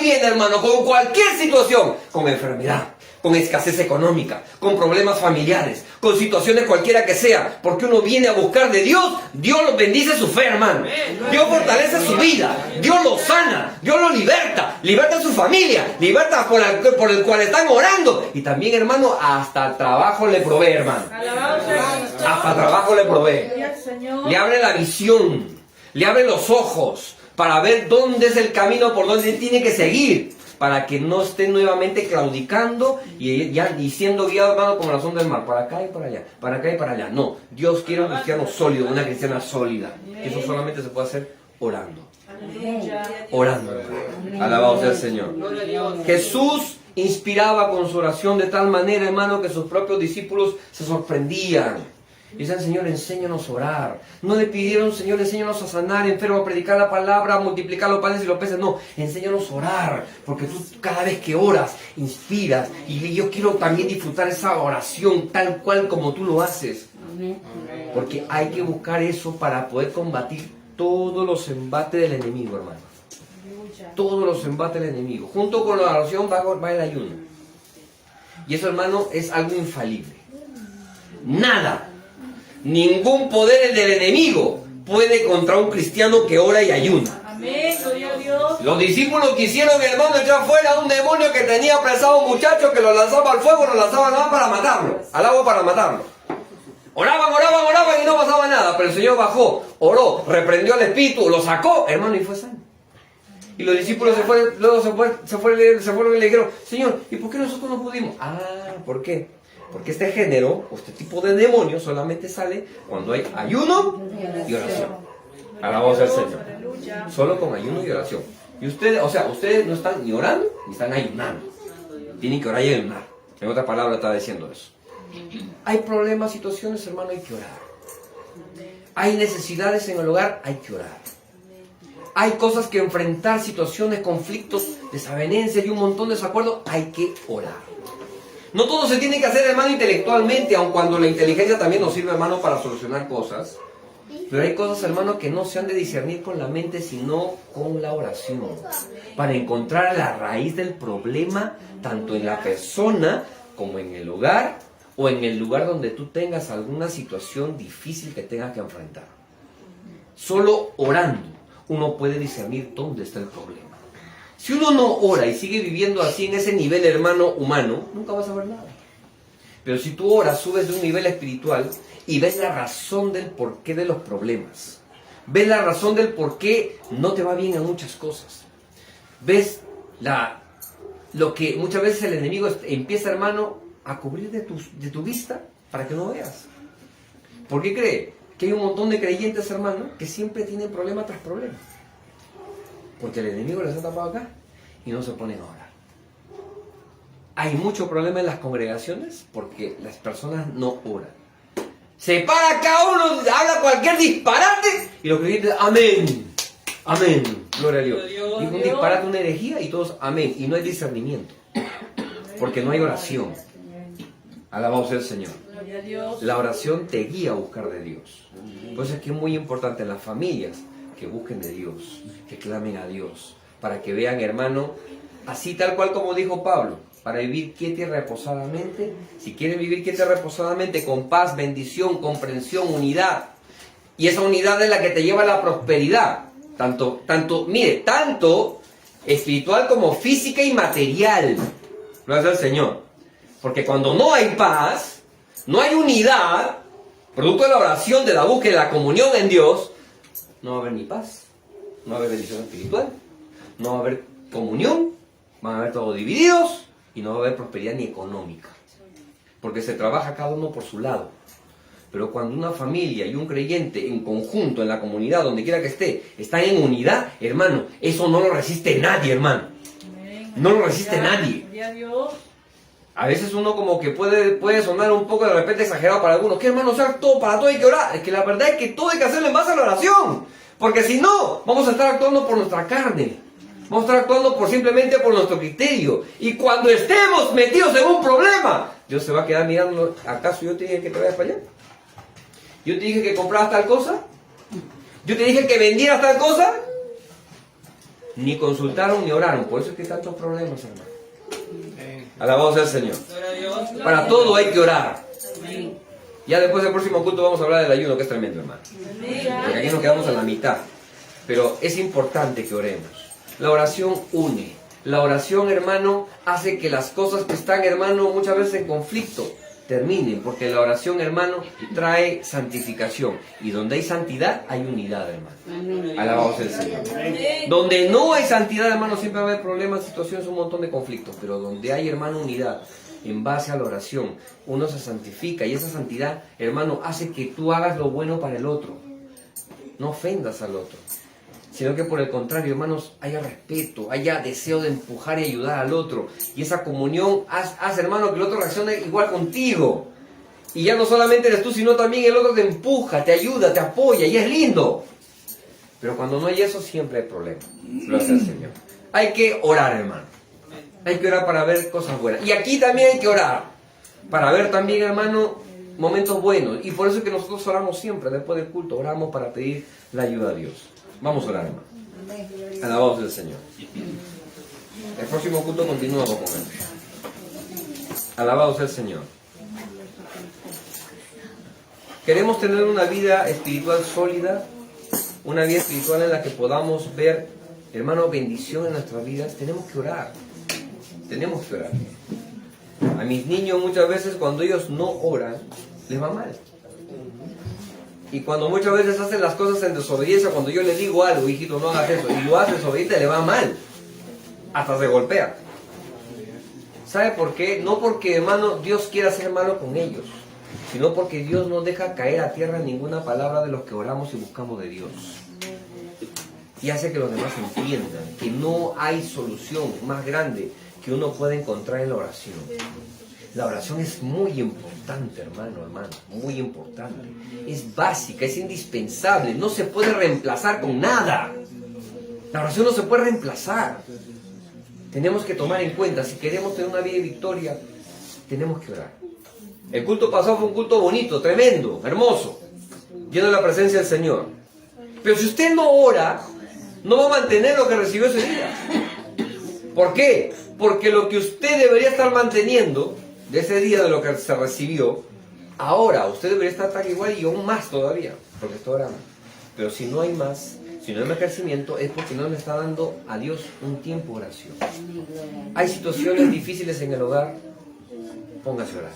viene, hermano, con cualquier situación, con enfermedad, con escasez económica, con problemas familiares, con situaciones cualquiera que sea, porque uno viene a buscar de Dios, Dios lo bendice su fe, hermano. Dios fortalece su vida, Dios lo sana, Dios lo liberta a su familia, liberta por el cual están orando. Y también, hermano, hasta trabajo le provee, hermano. Hasta trabajo le provee. Le abre la visión, le abre los ojos para ver dónde es el camino por donde tiene que seguir, para que no esté nuevamente claudicando y siendo guiado, hermano, como la sonda del mar, para acá y para allá, para acá y para allá. No, Dios quiere un cristiano sólido, una cristiana sólida. Eso solamente se puede hacer orando. Orando. Alabado sea el Señor. Jesús inspiraba con su oración de tal manera, hermano, que sus propios discípulos se sorprendían. Dicen, Señor, enséñanos a orar. No le pidieron, Señor, enséñanos a sanar enfermos, a predicar la palabra, a multiplicar los panes y los peces. No, enséñanos a orar. Porque tú cada vez que oras, inspiras. Y yo quiero también disfrutar esa oración tal cual como tú lo haces. Porque hay que buscar eso para poder combatir todos los embates del enemigo, hermano. Todos los embates del enemigo. Junto con la oración va el ayuno. Y eso, hermano, es algo infalible. Nada. Ningún poder del enemigo puede contra un cristiano que ora y ayuna.
Amén, gloria a Dios.
Los discípulos quisieron, hermano, echar fuera a un demonio que tenía apresado a un muchacho, que lo lanzaba al fuego, lo lanzaban para matarlo, al agua para matarlo. Oraban y no pasaba nada, pero el Señor bajó, oró, reprendió al espíritu, lo sacó, hermano, y fue sano. Y los discípulos se fueron y le dijeron, Señor, ¿y por qué nosotros no pudimos? ¿Por qué? Porque este género, o este tipo de demonio, solamente sale cuando hay ayuno y oración. Alabado sea el Señor. Solo con ayuno y oración. Y ustedes, ustedes no están ni orando ni están ayunando. Tienen que orar y ayunar. En otra palabra está diciendo eso. Hay problemas, situaciones, hermano, hay que orar. Hay necesidades en el hogar, hay que orar. Hay cosas que enfrentar, situaciones, conflictos, desavenencias y un montón de desacuerdos, hay que orar. No todo se tiene que hacer, hermano, intelectualmente, aun cuando la inteligencia también nos sirve, hermano, para solucionar cosas. Pero hay cosas, hermano, que no se han de discernir con la mente, sino con la oración. Para encontrar la raíz del problema, tanto en la persona como en el hogar, o en el lugar donde tú tengas alguna situación difícil que tengas que enfrentar. Solo orando uno puede discernir dónde está el problema. Si uno no ora y sigue viviendo así en ese nivel, hermano, humano, nunca vas a ver nada. Pero si tú oras, subes de un nivel espiritual y ves la razón del porqué de los problemas. Ves la razón del por qué no te va bien en muchas cosas. Ves lo que muchas veces el enemigo empieza, hermano, a cubrir de tu vista para que no veas. ¿Por qué cree? Que hay un montón de creyentes, hermano, que siempre tienen problema tras problema. Porque el enemigo les ha tapado acá y no se ponen a orar. Hay mucho problema en las congregaciones porque las personas no oran. Se para cada uno, habla cualquier disparate y los creyentes, amén, amén, gloria a Dios. Y un disparate, una herejía y todos, amén. Y no hay discernimiento porque no hay oración. Alabado sea el Señor. La oración te guía a buscar de Dios. Por eso es que es muy importante en las familias que busquen de Dios, que clamen a Dios, para que vean, hermano, así tal cual como dijo Pablo, para vivir quieta y reposadamente. Si quieren vivir quieta y reposadamente, con paz, bendición, comprensión, unidad, y esa unidad es la que te lleva a la prosperidad, tanto espiritual como física y material. Gracias al Señor. Porque cuando no hay paz, no hay unidad, producto de la oración, de la búsqueda, de la comunión en Dios, no va a haber ni paz, no va a haber bendición espiritual, no va a haber comunión, van a haber todos divididos y no va a haber prosperidad ni económica. Porque se trabaja cada uno por su lado. Pero cuando una familia y un creyente en conjunto, en la comunidad, donde quiera que esté, están en unidad, hermano, eso no lo resiste nadie, hermano. No lo resiste nadie. A veces uno como que puede sonar un poco de repente exagerado para algunos. ¿Qué, hermano? O sea, para todo hay que orar. Es que la verdad es que todo hay que hacerlo en base a la oración. Porque si no, vamos a estar actuando por nuestra carne. Vamos a estar actuando simplemente por nuestro criterio. Y cuando estemos metidos en un problema, Dios se va a quedar mirando. ¿Acaso yo te dije que te vayas para allá? ¿Yo te dije que compraras tal cosa? ¿Yo te dije que vendieras tal cosa? Ni consultaron ni oraron. Por eso es que hay tantos problemas, hermano. Alabado sea el Señor. Para todo hay que orar. Ya después del próximo culto vamos a hablar del ayuno, que es tremendo, hermano. Porque aquí nos quedamos en la mitad. Pero es importante que oremos. La oración une. La oración, hermano, hace que las cosas que están, hermano, muchas veces en conflicto, terminen. Porque la oración, hermano, trae santificación. Y donde hay santidad, hay unidad, hermano. Alabado sea el Señor. Donde no hay santidad, hermano, siempre va a haber problemas, situaciones, un montón de conflictos. Pero donde hay, hermano, unidad, en base a la oración, uno se santifica. Y esa santidad, hermano, hace que tú hagas lo bueno para el otro. No ofendas al otro. Sino que por el contrario, hermanos, haya respeto, haya deseo de empujar y ayudar al otro. Y esa comunión hace, hermano, que el otro reaccione igual contigo. Y ya no solamente eres tú, sino también el otro te empuja, te ayuda, te apoya, y es lindo. Pero cuando no hay eso, siempre hay problemas. Gloria al Señor. Hay que orar, hermano. Hay que orar para ver cosas buenas. Y aquí también hay que orar para ver también, hermano, momentos buenos. Y por eso es que nosotros oramos siempre, después del culto, oramos para pedir la ayuda a Dios. Vamos a orar, hermano. Alabado sea el Señor. El próximo culto continuamos con él. Alabado sea el Señor. Queremos tener una vida espiritual sólida, una vida espiritual en la que podamos ver, hermano, bendición en nuestras vidas. Tenemos que orar. Tenemos que orar. A mis niños muchas veces cuando ellos no oran, les va mal. Y cuando muchas veces hacen las cosas en desobediencia, cuando yo les digo algo, hijito, no hagas eso, y lo hace desobediente, le va mal. Hasta se golpea. ¿Sabe por qué? No porque, hermano, Dios quiera ser malo con ellos, sino porque Dios no deja caer a tierra ninguna palabra de los que oramos y buscamos de Dios. Y hace que los demás entiendan que no hay solución más grande que uno pueda encontrar en la oración. La oración es muy importante, hermano, muy importante. Es básica, es indispensable, no se puede reemplazar con nada. La oración no se puede reemplazar. Tenemos que tomar en cuenta, si queremos tener una vida de victoria, tenemos que orar. El culto pasado fue un culto bonito, tremendo, hermoso, lleno de la presencia del Señor. Pero si usted no ora, no va a mantener lo que recibió ese día. ¿Por qué? Porque lo que usted debería estar manteniendo de ese día, de lo que se recibió, ahora usted debería estar tan igual y aún más todavía, porque está orando. Pero si no hay más, si no hay más crecimiento, es porque no le está dando a Dios un tiempo de oración. Hay situaciones difíciles en el hogar, póngase a orar.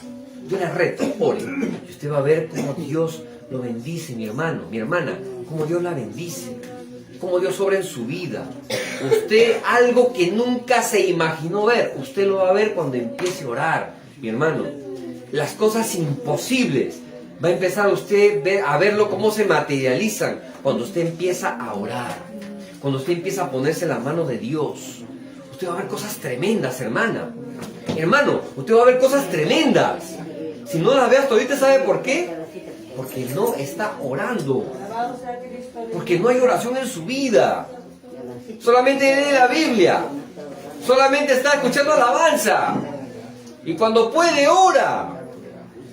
Yo le reto, ore. Y usted va a ver cómo Dios lo bendice, mi hermano, mi hermana, cómo Dios la bendice, cómo Dios obra en su vida. Usted, algo que nunca se imaginó ver, usted lo va a ver cuando empiece a orar. Mi hermano, las cosas imposibles, va a empezar usted a verlo cómo se materializan cuando usted empieza a orar, cuando usted empieza a ponerse la mano de Dios. Usted va a ver cosas tremendas, hermana. Hermano, usted va a ver cosas tremendas. Si no las ve hasta ahorita, ¿sabe por qué? Porque no está orando. Porque no hay oración en su vida. Solamente lee la Biblia. Solamente está escuchando alabanza. Y cuando puede, ora.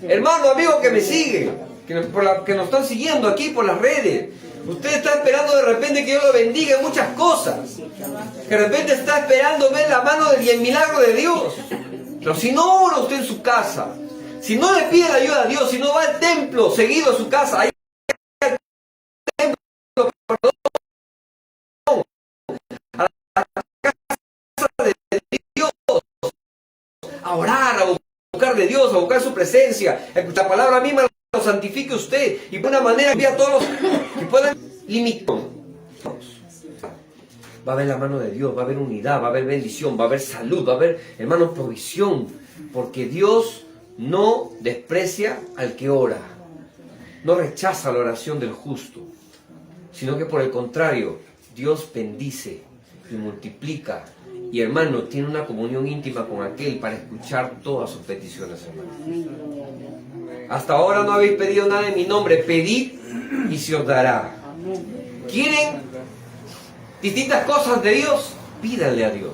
Hermano, amigo que me sigue, que nos están siguiendo aquí por las redes. Usted está esperando de repente que Dios lo bendiga en muchas cosas. Que de repente está esperando ver la mano y el milagro de Dios. Pero si no ora usted en su casa, si no le pide la ayuda a Dios, si no va al templo seguido a su casa, ahí al templo, perdón, a la casa de Dios, a orar, a buscar de Dios, a buscar su presencia, la palabra misma lo santifique usted y de una manera envía a todos los que puedan limitar. Va a haber la mano de Dios, va a haber unidad, va a haber bendición, va a haber salud, va a haber, hermano, provisión, porque Dios no desprecia al que ora, no rechaza la oración del justo, sino que por el contrario, Dios bendice y multiplica Y hermano, tiene una comunión íntima con aquel para escuchar todas sus peticiones, hermano. Hasta ahora no habéis pedido nada en mi nombre. Pedid y se os dará. ¿Quieren distintas cosas de Dios? Pídanle a Dios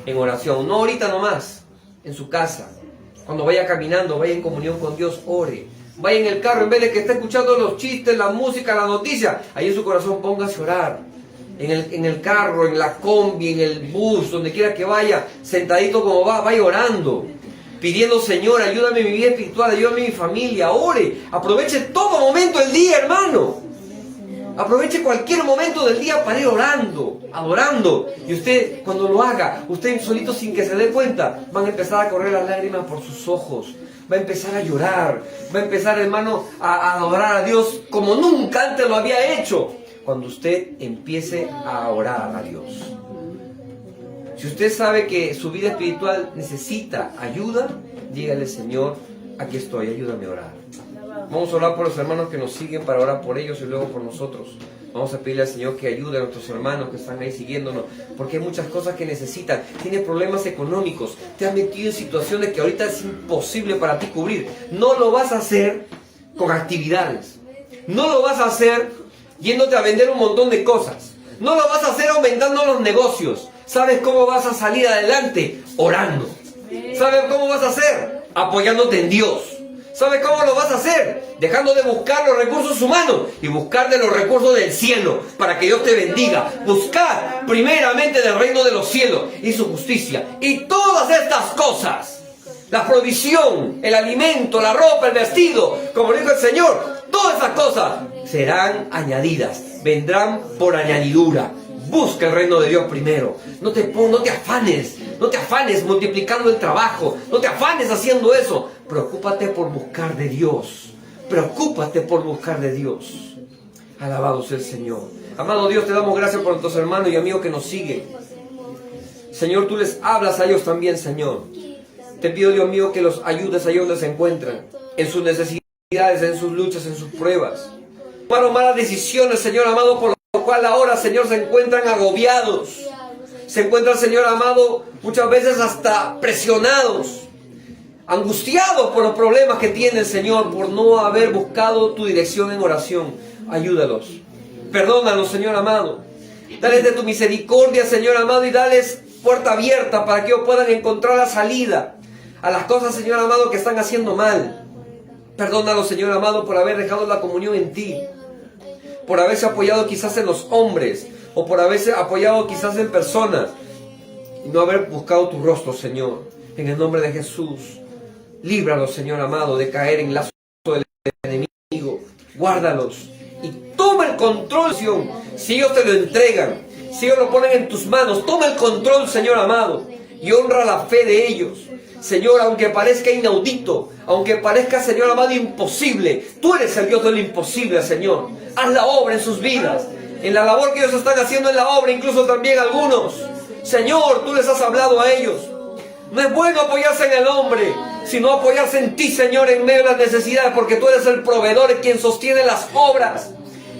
en oración. No ahorita nomás, en su casa. Cuando vaya caminando, vaya en comunión con Dios, ore. Vaya en el carro, en vez de que esté escuchando los chistes, la música, la noticia, ahí en su corazón póngase a orar. En el carro, en la combi, en el bus, donde quiera que vaya, sentadito como vaya orando. Pidiendo, Señor, ayúdame en mi vida espiritual, ayúdame en mi familia, ore. Aproveche todo momento del día, hermano. Aproveche cualquier momento del día para ir orando, adorando. Y usted, cuando lo haga, usted solito sin que se dé cuenta, van a empezar a correr las lágrimas por sus ojos. Va a empezar a llorar. Va a empezar, hermano, a adorar a Dios como nunca antes lo había hecho. Cuando usted empiece a orar a Dios. Si usted sabe que su vida espiritual necesita ayuda, dígale, Señor, aquí estoy, ayúdame a orar. Vamos a orar por los hermanos que nos siguen para orar por ellos y luego por nosotros. Vamos a pedirle al Señor que ayude a nuestros hermanos que están ahí siguiéndonos, porque hay muchas cosas que necesitan. Tienes problemas económicos, te has metido en situaciones que ahorita es imposible para ti cubrir. No lo vas a hacer con actividades. No lo vas a hacer yéndote a vender un montón de cosas. No lo vas a hacer aumentando los negocios. ¿Sabes cómo vas a salir adelante? Orando. ¿Sabes cómo vas a hacer? Apoyándote en Dios. ¿Sabes cómo lo vas a hacer? Dejando de buscar los recursos humanos y buscar de los recursos del cielo para que Dios te bendiga. Buscar primeramente del reino de los cielos y su justicia. Y todas estas cosas, la provisión, el alimento, la ropa, el vestido, como dijo el Señor, todas esas cosas serán añadidas, vendrán por añadidura. Busca el reino de Dios primero. No te afanes multiplicando el trabajo. No te afanes haciendo eso. Preocúpate por buscar de Dios. Preocúpate por buscar de Dios. Alabado sea el Señor. Amado Dios, te damos gracias por nuestros hermanos y amigos que nos siguen. Señor, tú les hablas a ellos también, Señor. Te pido, Dios mío, que los ayudes allá donde se encuentran, en sus necesidades, en sus luchas, en sus pruebas. Tomaron malas decisiones, Señor amado, por lo cual ahora, Señor, se encuentran agobiados. Se encuentran, Señor amado, muchas veces hasta presionados, angustiados por los problemas que tienen, Señor, por no haber buscado tu dirección en oración. Ayúdalos. Perdónalos, Señor amado. Dales de tu misericordia, Señor amado, y dales puerta abierta para que ellos puedan encontrar la salida a las cosas, Señor amado, que están haciendo mal. Perdónalos, Señor amado, por haber dejado la comunión en ti, por haberse apoyado quizás en los hombres, o por haberse apoyado quizás en personas, y no haber buscado tu rostro, Señor. En el nombre de Jesús, líbralos, Señor amado, de caer en lazo del enemigo. Guárdalos y toma el control, Señor. Si ellos te lo entregan, si ellos lo ponen en tus manos, toma el control, Señor amado, y honra la fe de ellos. Señor, aunque parezca inaudito, aunque parezca, Señor amado, imposible, tú eres el Dios de lo imposible, Señor. Haz la obra en sus vidas, en la labor que ellos están haciendo en la obra, incluso también algunos. Señor, tú les has hablado a ellos. No es bueno apoyarse en el hombre, sino apoyarse en ti, Señor, en medio de las necesidades, porque tú eres el proveedor, quien sostiene las obras,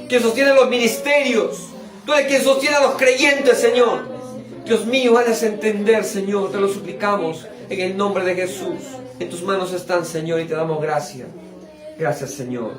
quien sostiene los ministerios. Tú eres quien sostiene a los creyentes, Señor. Dios mío, hazles entender, Señor, te lo suplicamos. En el nombre de Jesús, en tus manos están, Señor, y te damos gracias. Gracias, Señor.